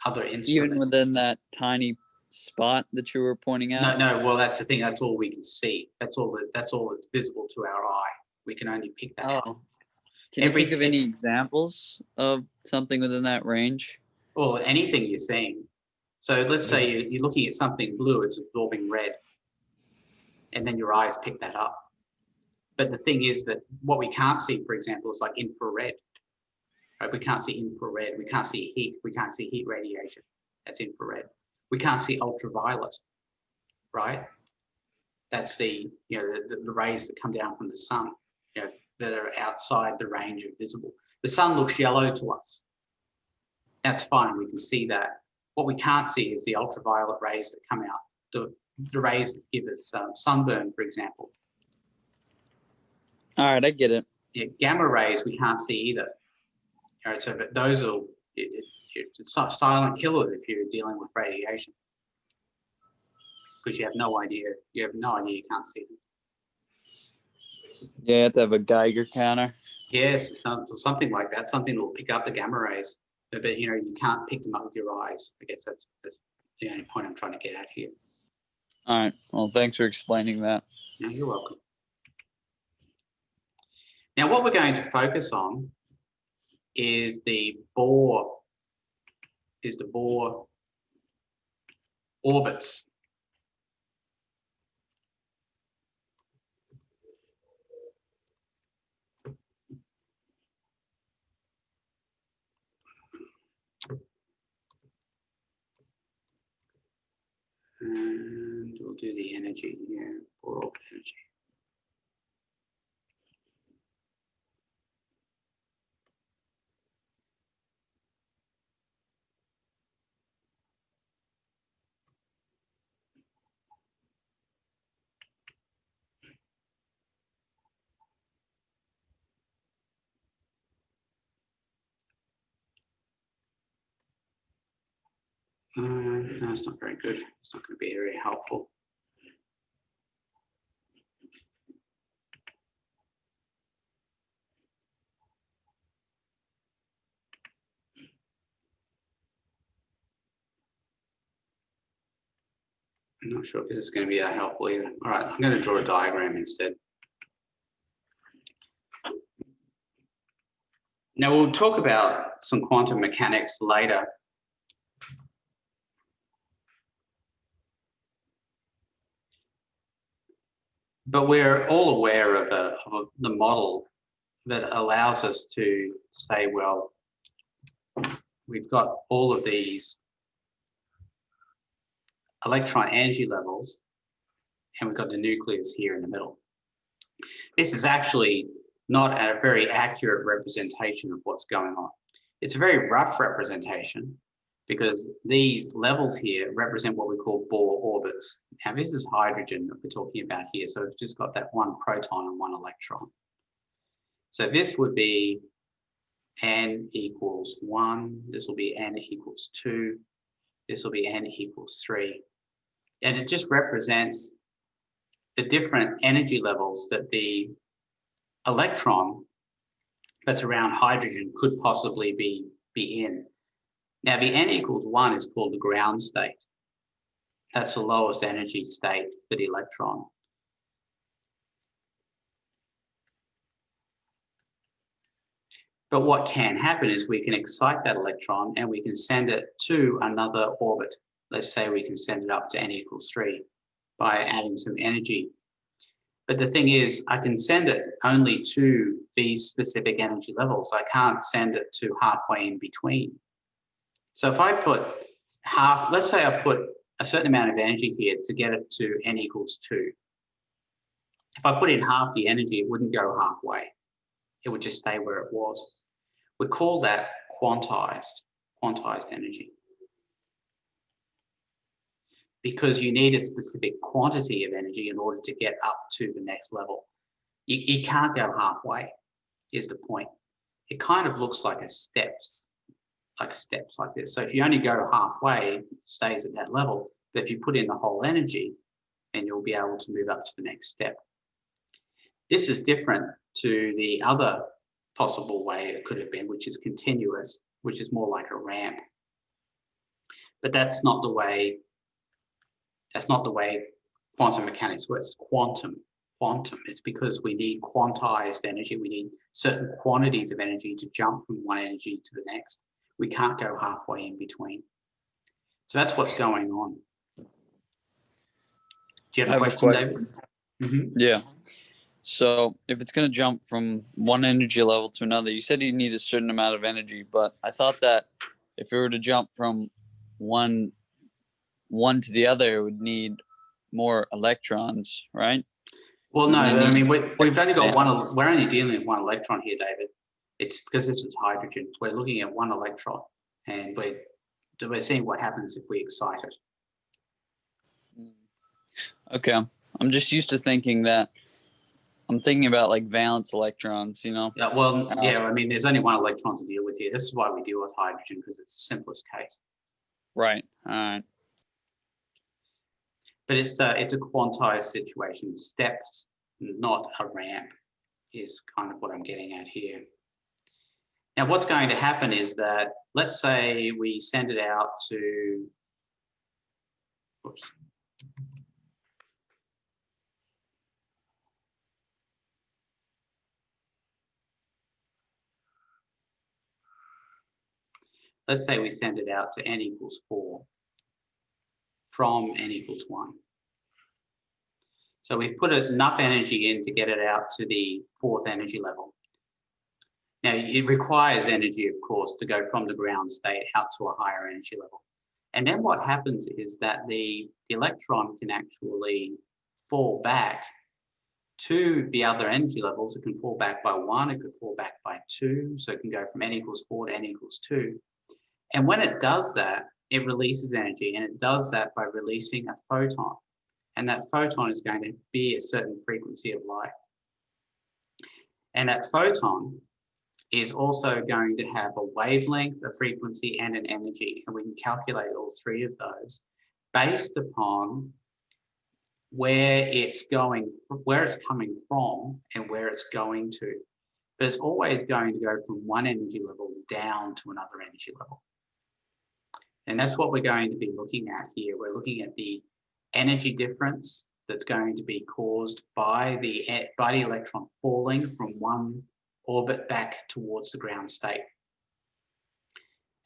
other instrument. Even within that tiny spot that you were pointing out? No. Well, that's the thing. That's all we can see. That's all that's visible to our eye. We can only pick that out. Can you think of any examples of something within that range? Well, anything you're seeing. So let's say you're looking at something blue, it's absorbing red, and then your eyes pick that up. But the thing is that what we can't see, for example, is like infrared. Right? We can't see infrared. We can't see heat. We can't see heat radiation. That's infrared. We can't see ultraviolet, right? That's the rays that come down from the sun, that are outside the range of visible. The sun looks yellow to us. That's fine. We can see that. What we can't see is the ultraviolet rays that come out, the rays that give us sunburn, for example. All right, I get it. Yeah, gamma rays we can't see either. All right, so but those are it's silent killers if you're dealing with radiation, because you have no idea. You have no idea. You can't see them. Yeah, you have to have a Geiger counter. Yes, something like that. Something that will pick up the gamma rays. But you can't pick them up with your eyes. I guess that's the only point I'm trying to get at here. All right. Well, thanks for explaining that. No, you're welcome. Now, what we're going to focus on is the Bohr orbits. And we'll do the energy here, Bohr orbit energy. No, it's not very good. It's not going to be very helpful. I'm not sure if this is going to be that helpful either. All right, I'm going to draw a diagram instead. Now we'll talk about some quantum mechanics later. But we're all aware of the model that allows us to say, well, we've got all of these electron energy levels, and we've got the nucleus here in the middle. This is actually not a very accurate representation of what's going on. It's a very rough representation, because these levels here represent what we call Bohr orbits. Now this is hydrogen that we're talking about here, so it's just got that one proton and one electron. So this would be n equals 1, this will be n equals 2, this will be n equals 3. And it just represents the different energy levels that the electron that's around hydrogen could possibly be in. Now the n equals 1 is called the ground state. That's the lowest energy state for the electron. But what can happen is we can excite that electron and we can send it to another orbit. Let's say we can send it up to n equals 3 by adding some energy. But the thing is, I can send it only to these specific energy levels. I can't send it to halfway in between. So if I put half, let's say I put a certain amount of energy here to get it to n equals 2. If I put in half the energy, it wouldn't go halfway. It would just stay where it was. We call that quantized energy. Because you need a specific quantity of energy in order to get up to the next level. You can't go halfway, is the point. It kind of looks like steps like this. So if you only go halfway, it stays at that level. But if you put in the whole energy, then you'll be able to move up to the next step. This is different to the other possible way it could have been, which is continuous, which is more like a ramp. But that's not the way quantum mechanics works. Quantum. It's because we need quantized energy. We need certain quantities of energy to jump from one energy to the next. We can't go halfway in between. So that's what's going on. Do you have a question, David? Mm-hmm. Yeah. So if it's going to jump from one energy level to another, you said you need a certain amount of energy, but I thought that if it were to jump from one to the other, it would need more electrons, right? Well, no, I mean, we've only got one, we're only dealing with one electron here, David. It's because this is hydrogen. We're looking at one electron and we're seeing what happens if we excite it. Okay. I'm just used to thinking that I'm thinking about like valence electrons, you know? Yeah, well, yeah, I mean, there's only one electron to deal with here. This is why we deal with hydrogen, because it's the simplest case. Right. All right. But it's a quantized situation. Steps, not a ramp, is kind of what I'm getting at here. Now, what's going to happen is that, let's say we send it out to, oops. Let's say we send it out to n equals 4 from n equals 1. So we've put enough energy in to get it out to the 4th energy level. Now, it requires energy, of course, to go from the ground state out to a higher energy level. And then what happens is that the electron can actually fall back to the other energy levels. It can fall back by 1, it could fall back by 2, so it can go from n equals 4 to n equals 2. And when it does that, it releases energy, and it does that by releasing a photon. And that photon is going to be a certain frequency of light. And that photon is also going to have a wavelength, a frequency, and an energy. And we can calculate all 3 of those based upon where it's coming from and where it's going to. But it's always going to go from one energy level down to another energy level. And that's what we're going to be looking at here. We're looking at the energy difference that's going to be caused by the electron falling from one orbit back towards the ground state.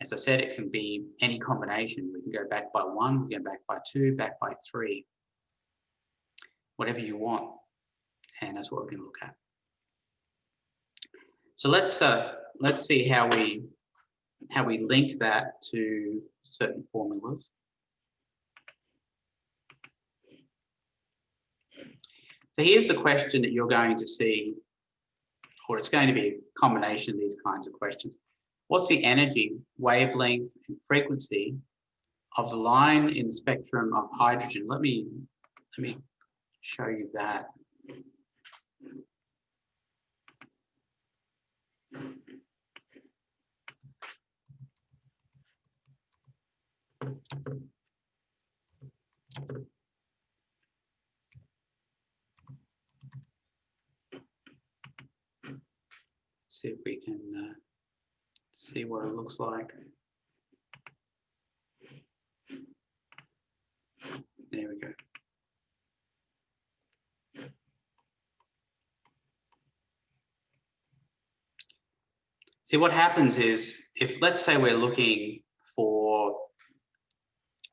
As I said, it can be any combination. We can go back by 1, we can go back by 2, back by 3, whatever you want. And that's what we're going to look at. So let's see how we link that to certain formulas. So here's the question that you're going to see, or it's going to be a combination of these kinds of questions. what's the energy, wavelength, and frequency of the line in the spectrum of hydrogen? Let me show you that. See if we can see what it looks like. There we go. See, what happens is, if let's say we're looking for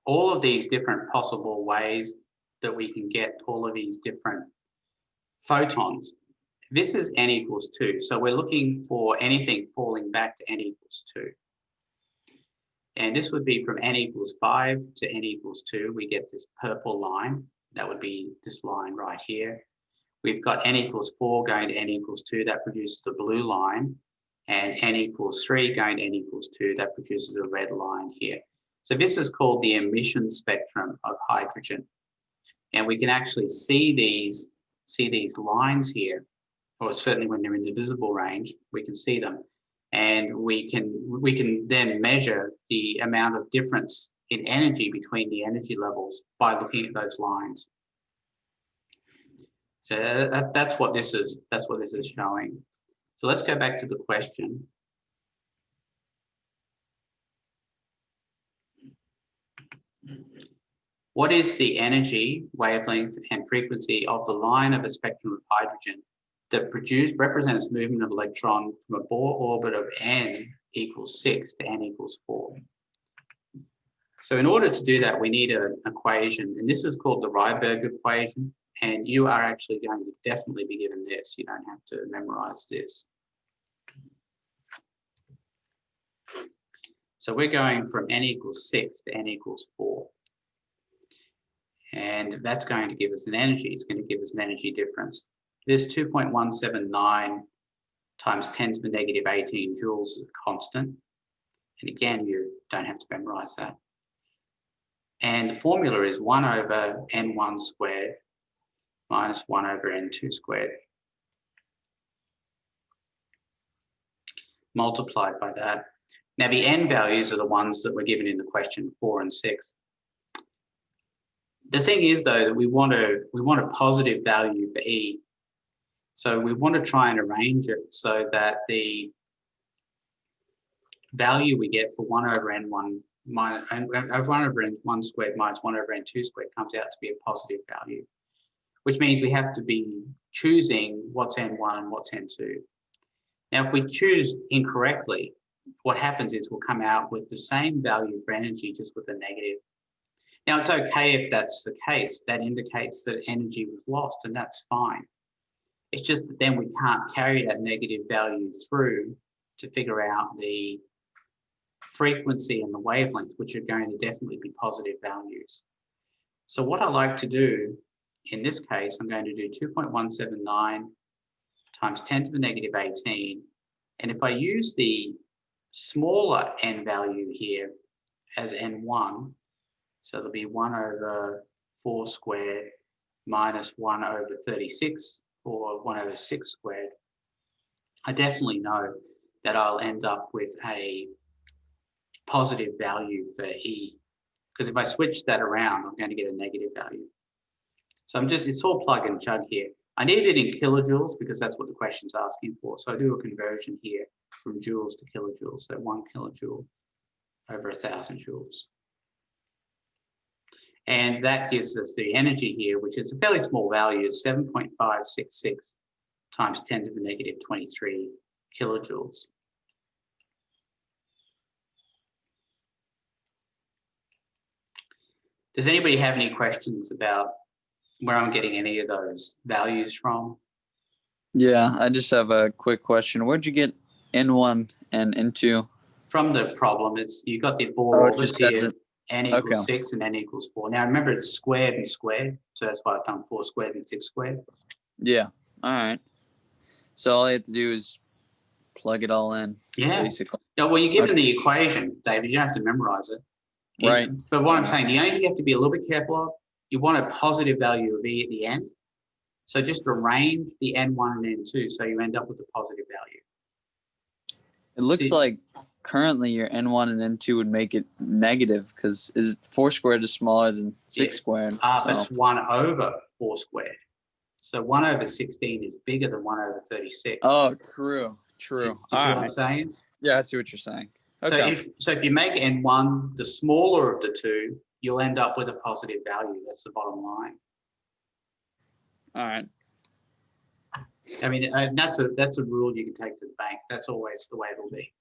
all of these different possible ways that we can get all of these different photons, this is n equals 2. So we're looking for anything falling back to n equals 2. And this would be from n equals 5 to n equals 2. We get this purple line. That would be this line right here. We've got n equals 4 going to n equals 2. That produces the blue line. And n equals 3 going to n equals 2. That produces a red line here. So this is called the emission spectrum of hydrogen. And we can actually see these lines here, or certainly when they're in the visible range, we can see them. And we can then measure the amount of difference in energy between the energy levels by looking at those lines. So that's what this is. That's what this is showing. So let's go back to the question. What is the energy, wavelength, and frequency of the line of a spectrum of hydrogen that represents movement of electron from a Bohr orbit of n equals 6 to n equals 4? So in order to do that, we need an equation, and this is called the Ryberg equation, and you are actually going to definitely be given this. You don't have to memorize this. So we're going from n equals 6 to n equals 4. And that's going to give us an energy. It's going to give us an energy difference. This 2.179 times 10 to the negative 18 joules is a constant. And again, you don't have to memorize that. And the formula is 1 over n1 squared minus 1 over n2 squared multiplied by that. Now the n values are the ones that were given in the question 4 and 6. The thing is, though, that we want a positive value for E. So we want to try and arrange it so that the value we get for 1 over n1 minus 1 over n1 squared minus 1 over n2 squared comes out to be a positive value, which means we have to be choosing what's n1 and what's n2. Now, if we choose incorrectly, what happens is we'll come out with the same value for energy, just with a negative. Now, it's okay if that's the case. That indicates that energy was lost, and that's fine. It's just that then we can't carry that negative value through to figure out the frequency and the wavelength, which are going to definitely be positive values. So what I like to do in this case, I'm going to do 2.179 times 10 to the negative 18. And if I use the smaller n value here as n1, so it'll be 1 over 4 squared minus 1 over 36, or 1 over 6 squared, I definitely know that I'll end up with a positive value for E. Because if I switch that around, I'm going to get a negative value. So it's all plug and chug here. I need it in kilojoules because that's what the question's asking for. So I do a conversion here from joules to kilojoules. So 1 kilojoule over 1,000 joules. And that gives us the energy here, which is a fairly small value, 7.566 times 10 to the negative 23 kilojoules. Does anybody have any questions about where I'm getting any of those values from? Yeah, I just have a quick question. Where'd you get N1 and N2? From the problem, you got the Bohr orbits here, n equals 6 and n equals 4. Now remember, it's squared and squared, so that's why I've done 4 squared and 6 squared. Yeah, all right. So all I have to do is plug it all in, Yeah. basically. Yeah, well, you're given the equation, David. You don't have to memorize it. Right. But what I'm saying, the only thing you have to be a little bit careful of, you want a positive value of E at the end. So just arrange the N1 and N2 so you end up with a positive value. It looks See- like currently your N1 and N2 would make it negative because 4 squared is smaller than 6 Yeah. squared. But So it's 1 over 4 squared. So 1 over 16 is bigger than 1 over 36. oh, true. Do you see what I'm saying? Yeah, I see what you're saying. Okay. So if you make N1 the smaller of the two, you'll end up with a positive value. That's the bottom line. All right. I mean, that's a rule you can take to the bank. That's always the way it'll be.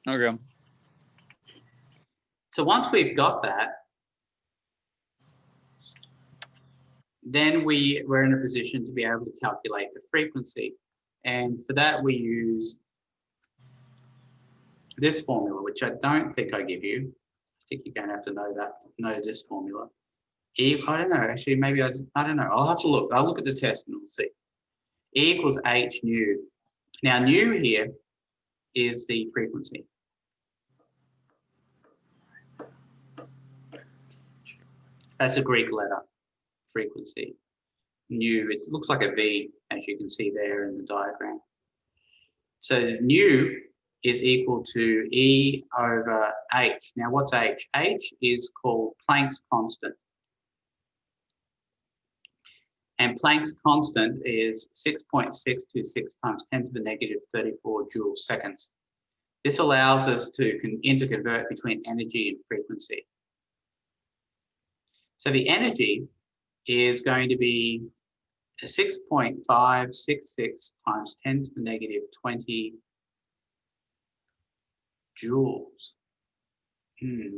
Okay. So once we've got that, then we're in a position to be able to calculate the frequency. And for that, we use this formula, which I don't think I give you. I think you're going to have to know this formula. I don't know, actually, maybe I don't know. I'll have to look. I'll look at the test and we'll see. E equals h nu. Now, nu here is the frequency. That's a Greek letter, frequency. Nu, it looks like a V, as you can see there in the diagram. So nu is equal to E over h. Now, what's h? H is called Planck's constant. And Planck's constant is 6.626 times 10 to the negative 34 joules seconds. This allows us to interconvert between energy and frequency. So the energy is going to be 6.566 times 10 to the negative 20 joules.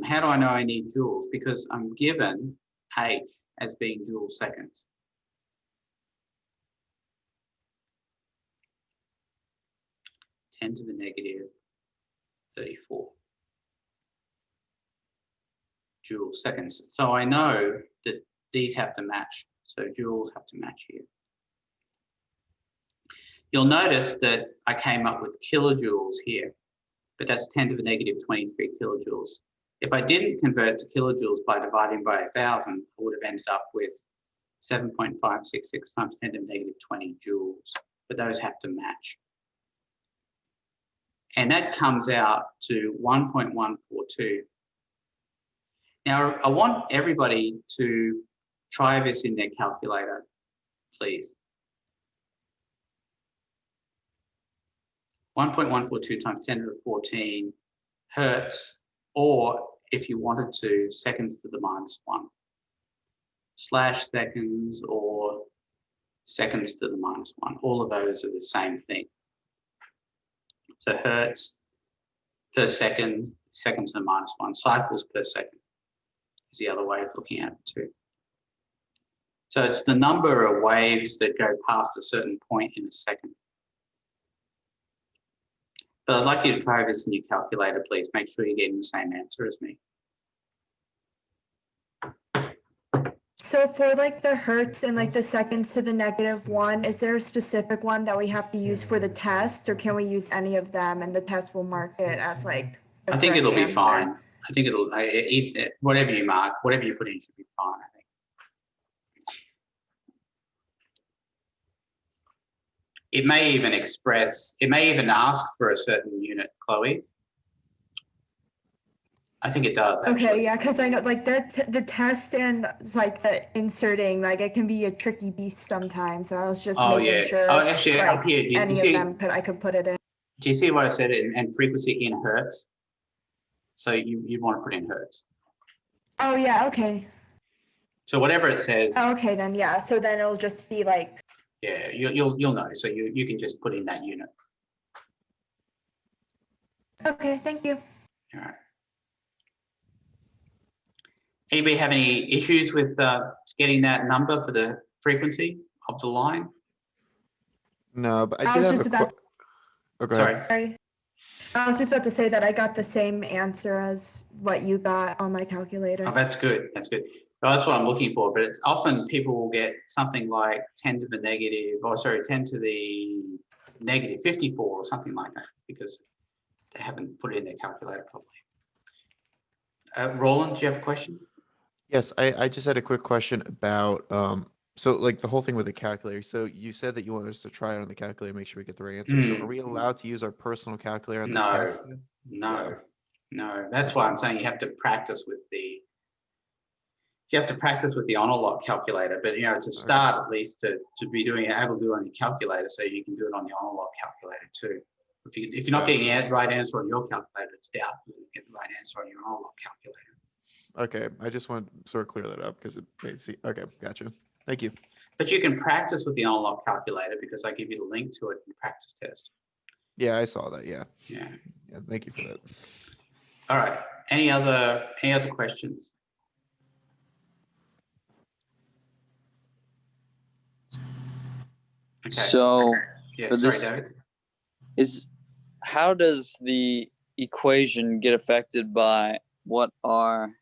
How do I know I need joules? Because I'm given H as being joule seconds. To the negative 34 joule seconds. So I know that these have to match. So joules have to match here. You'll notice that I came up with kilojoules here, but that's 10 to the negative 23 kilojoules. If I didn't convert to kilojoules by dividing by 1,000, I would have ended up with 7.566 times 10 to the negative 20 joules, but those have to match. And that comes out to 1.142. Now, I want everybody to try this in their calculator, please. 1.142 times 10 to the 14 hertz, or if you wanted to, seconds to the minus 1, slash seconds or seconds to the minus 1. All of those are the same thing. So hertz per second, second to the minus 1, cycles per second is the other way of looking at it too. So it's the number of waves that go past a certain point in a second. But I'd like you to try this in your calculator, please. Make sure you're getting the same answer as me. So for like the hertz and like the seconds to the negative 1, is there a specific one that we have to use for the test, or can we use any of them and the test will mark it as like the I think it'll correct be answer? fine. I think it'll, whatever you mark, whatever you put in should be fine, I think. It may even ask for a certain unit, Chloe. I think it does, actually. Okay, yeah, because I know like the test and like the inserting, like it can be a tricky beast sometimes. So I was just making sure. Oh, actually, like, up here, do you any see, of them I could put it in. do you see what I said in frequency in hertz? So you want to put in hertz. Oh yeah, okay. So whatever it says, Oh, okay then, yeah. So then it'll just be like. yeah, you'll know. So you can just put in that unit. Okay, thank you. All right. Anybody have any issues with getting that number for the frequency of the line? No, but I I did was have just a about. oh, go ahead. Sorry. Sorry. I was just about to say that I got the same answer as what you got on my calculator. Oh, that's good. That's good. Well, that's what I'm looking for. But it's often people will get something like 10 to the negative, or sorry, 10 to the negative 54 or something like that, because They haven't put it in their calculator properly. Roland, do you have a question? Yes, I just had a quick question about, so like the whole thing with the calculator. So you said that you want us to try it on the calculator, make sure we get the right answer. So are we allowed to use our personal calculator on the No, test? no, no. That's why I'm saying you have to practice with the on-or-lock calculator. But it's a start at least to be doing it, able to do it on your calculator, so you can do it on the on-or-lock calculator too. If you're not getting the right answer on your calculator, it's doubtful you get the right answer on your on-or-lock calculator. Okay, I just want to sort of clear that up because it may see. Okay, gotcha. Thank you. But you can practice with the on-or-lock calculator because I give you the link to it in the practice test. Yeah, I saw that. Yeah. Yeah. Yeah. Thank you for that. All right. Any other questions? Okay. So Yeah. for Sorry, this, David. How does the equation get affected by what are,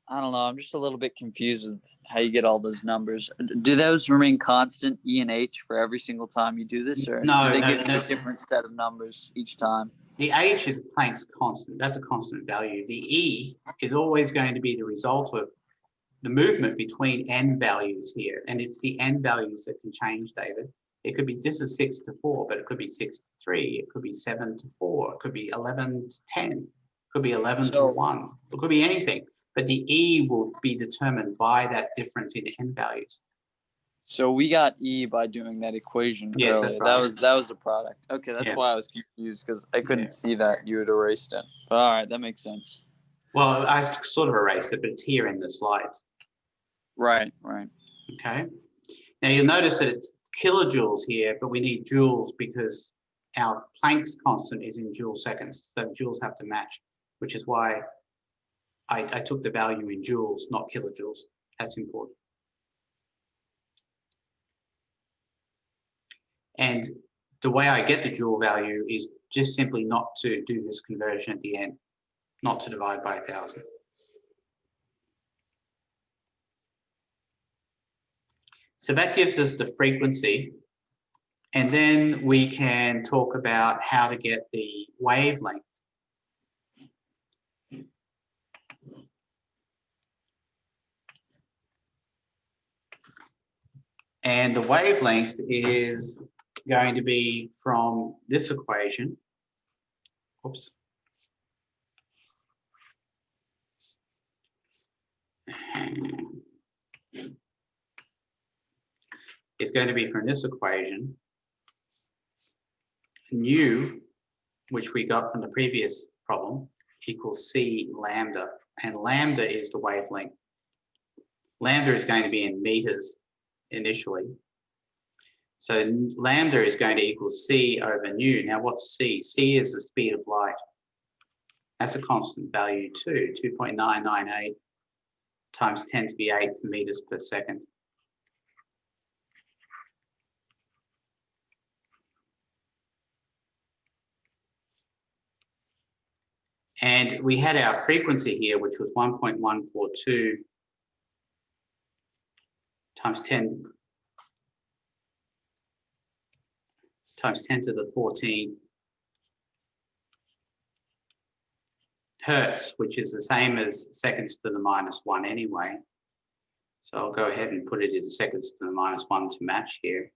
I don't know, I'm just a little bit confused with how you get all those numbers. Do those remain constant, E and H, for every single time you do this, or No, do they no, give you a different set of numbers each time? The H is Planck's constant. That's a constant value. The E is always going to be the result of the movement between n values here. And it's the n values that can change, David. It could be, this is 6 to 4, but it could be 6 to 3. It could be 7 to 4. It could be 11 to 10. It could be 11 to 1. It could be anything. But the E will be determined by that difference in n values. So we got E by doing that equation Yes, earlier. that's right. That was the product. Okay, that's why I was confused, because I couldn't see that you had erased it. But all right, that makes sense. Well, I sort of erased it, but it's here in the slides. Right. Okay. Now you'll notice that it's kilojoules here, but we need joules because our Planck's constant is in joule seconds. So joules have to match, which is why I took the value in joules, not kilojoules. That's important. And the way I get the joule value is just simply not to do this conversion at the end, not to divide by 1,000. So that gives us the frequency. And then we can talk about how to get the wavelength. And the wavelength is going to be from this equation. Oops. It's going to be from this equation. Nu, which we got from the previous problem, equals C lambda. And lambda is the wavelength. Lambda is going to be in meters initially. So lambda is going to equal C over nu. Now what's C? C is the speed of light. That's a constant value too, 2.998 times 10 to the 8th meters per second. And we had our frequency here, which was 1.142 times 10 to the 14th hertz, which is the same as seconds to the -1 anyway. So I'll go ahead and put it as seconds to the -1 to match here.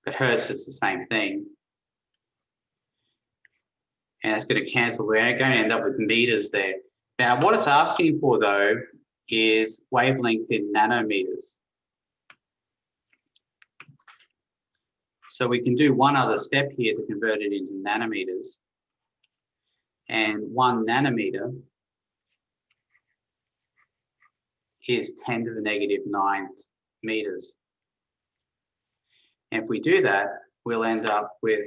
But hertz is the same thing. And it's going to cancel. We're going to end up with meters there. Now, what it's asking for, though, is wavelength in nanometers. So we can do one other step here to convert it into nanometers. And 1 nanometer is 10 to the -9th meters. And if we do that, we'll end up with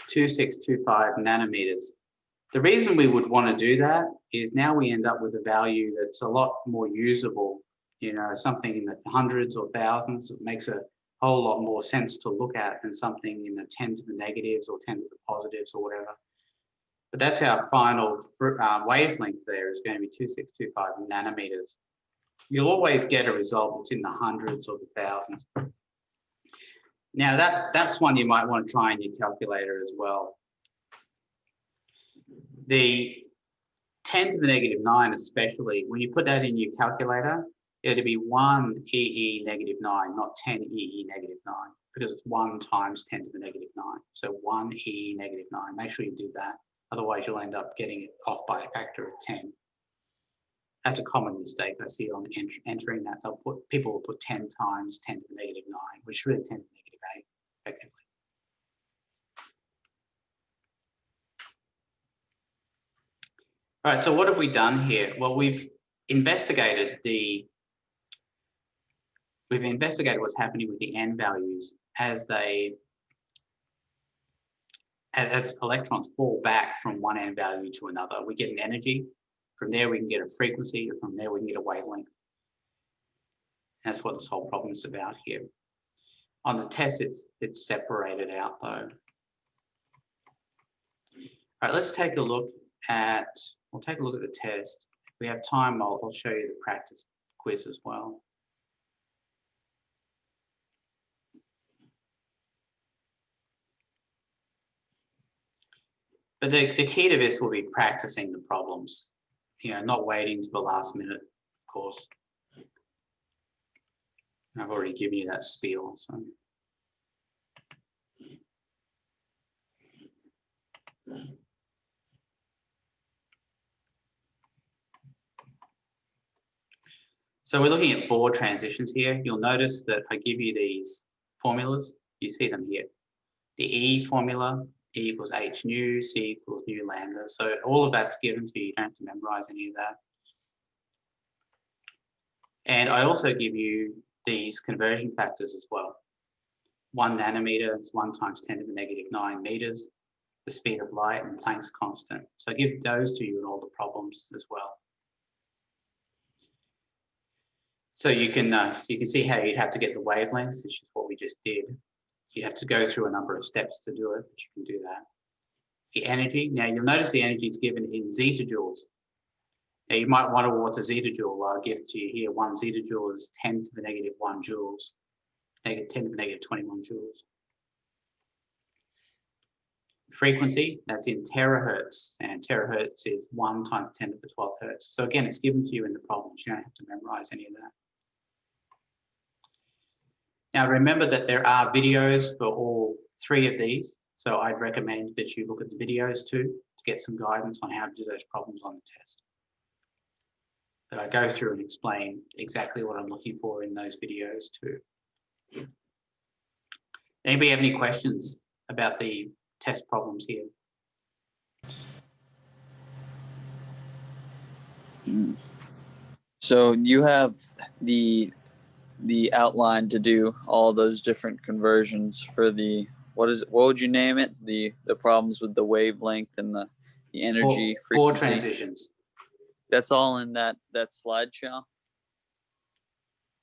2625 nanometers. The reason we would want to do that is now we end up with a value that's a lot more usable, something in the hundreds or thousands. It makes a whole lot more sense to look at than something in the 10 to the negatives or 10 to the positives or whatever. But that's our final wavelength there is going to be 2625 nanometers. You'll always get a result that's in the hundreds or the thousands. Now that's one you might want to try in your calculator as well. The 10 to the negative 9 especially, when you put that in your calculator, it'll be 1 EE negative 9, not 10 EE negative 9, because it's 1 times 10 to the negative 9. So 1 EE negative 9, make sure you do that. Otherwise you'll end up getting it off by a factor of 10. That's a common mistake I see on entering that. People will put 10 times 10 to the negative 9, which is really 10 to the negative 8, effectively. All right, so what have we done here? Well, we've investigated what's happening with the n values as electrons fall back from one n value to another. We get an energy. From there, we can get a frequency. From there, we can get a wavelength. That's what this whole problem is about here. On the test, it's separated out though. All right, let's take a look at. We'll take a look at the test. If we have time, I'll show you the practice quiz as well. But the key to this will be practicing the problems, not waiting to the last minute, of course. I've already given you that spiel. So. So we're looking at Bohr transitions here. You'll notice that I give you these formulas. You see them here. The E formula, E equals h nu, C equals nu lambda. So all of that's given to you. You don't have to memorize any of that. And I also give you these conversion factors as well. 1 nanometer is 1 times 10 to the negative 9 meters, the speed of light and Planck's constant. So I give those to you in all the problems as well. So you can see how you'd have to get the wavelengths, which is what we just did. You'd have to go through a number of steps to do it, but you can do that. The energy, now you'll notice the energy is given in zetajoules. Now you might wonder, well, what's a zetajoule? Well, I'll give it to you here. 1 zetajoule is 10 to the negative 1 joules, 10 to the negative 21 joules. Frequency, that's in terahertz, and terahertz is 1 times 10 to the 12th hertz. So again, it's given to you in the problems. You don't have to memorize any of that. Now remember that there are videos for all 3 of these. So I'd recommend that you look at the videos too, to get some guidance on how to do those problems on the test. But I go through and explain exactly what I'm looking for in those videos too. Anybody have any questions about the test problems here? So you have the outline to do all those different conversions for the, what would you name it? The problems with the wavelength and the energy Bohr frequency. transitions. That's all in that slideshow?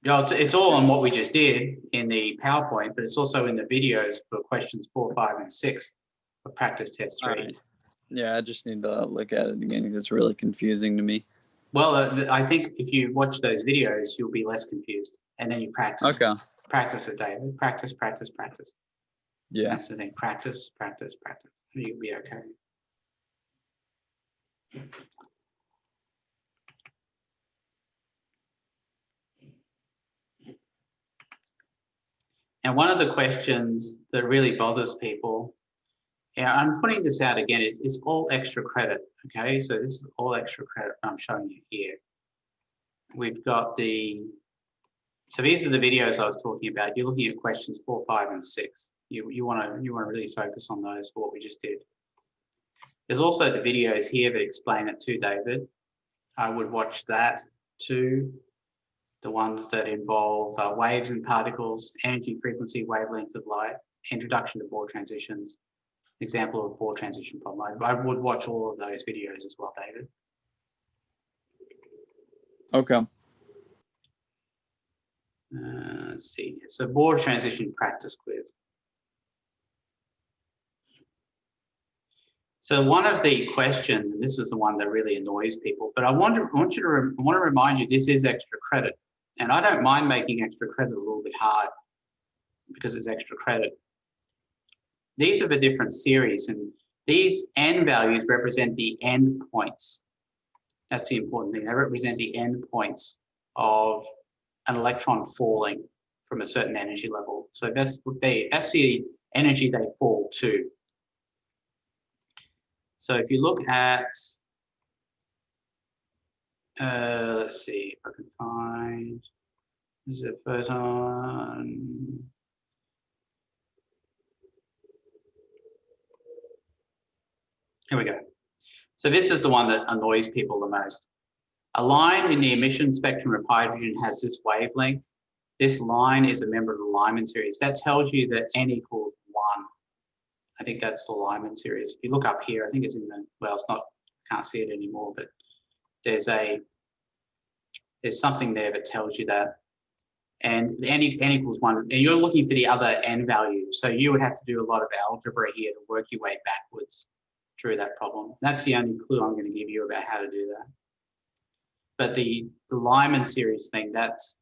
Yeah, it's all on what we just did in the PowerPoint, but it's also in the videos for questions 4, 5, and 6 for practice test 3. Right. Yeah, I just need to look at it again because it's really confusing to me. Well, I think if you watch those videos, you'll be less confused. And then you practice. Okay. Practice it, David. Practice, practice, practice. Yeah. That's the thing. Practice, practice, practice. And you'll be okay. And one of the questions that really bothers people, I'm putting this out again, it's all extra credit, okay? So this is all extra credit I'm showing you here. We've got so these are the videos I was talking about. You're looking at questions 4, 5, and 6. You want to really focus on those for what we just did. There's also the videos here that explain it too, David. I would watch that too. The ones that involve waves and particles, energy, frequency, wavelength of light, introduction to Bohr transitions, example of Bohr transition problem. I would watch all of those videos as well, David. Okay. Let's see. So Bohr transition practice quiz. So one of the questions, and this is the one that really annoys people, but I want to remind you this is extra credit, and I don't mind making extra credit a little bit hard because it's extra credit. These are the different series, and these n values represent the end points. That's the important thing. They represent the end points of an electron falling from a certain energy level. So that's the energy they fall to. So if you look at, let's see if I can find, this is the first one. Here we go. So this is the one that annoys people the most. A line in the emission spectrum of hydrogen has this wavelength. This line is a member of the Lyman series. That tells you that n equals 1. I think that's the Lyman series. If you look up here, I think it's in the, well, it's not, can't see it anymore, but there's something there that tells you that. And the n equals 1, and you're looking for the other n value. So you would have to do a lot of algebra here to work your way backwards through that problem. That's the only clue I'm going to give you about how to do that. But the Lyman series thing, that's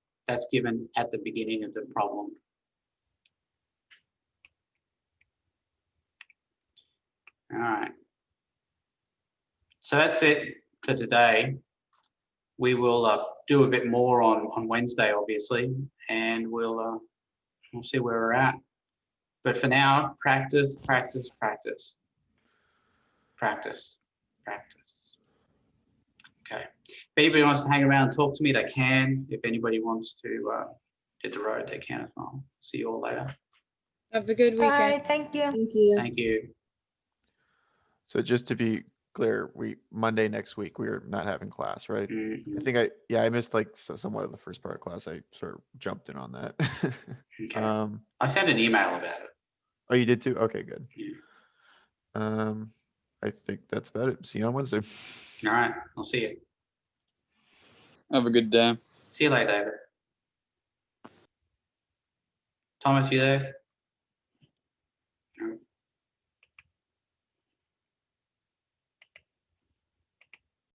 given at the beginning of the problem. All right. So that's it for today. We will do a bit more on Wednesday, obviously, and we'll see where we're at. But for now, practice, practice, practice. Practice, practice. Okay. If anybody wants to hang around and talk to me, they can. If anybody wants to hit the road, they can as well. See you all later. Have a good weekend. Bye, thank you. Thank you. Thank you. So just to be clear, Monday next week, we're not having class, right? Mhm. I think I missed like somewhat of the first part of class. I sort of jumped in on that. Okay. I sent an email about it. Oh, you did too? Okay, good. Yeah. I think that's about it. See you on Wednesday. All right. I'll see you. Have a good day. See you later, David. Thomas, you there?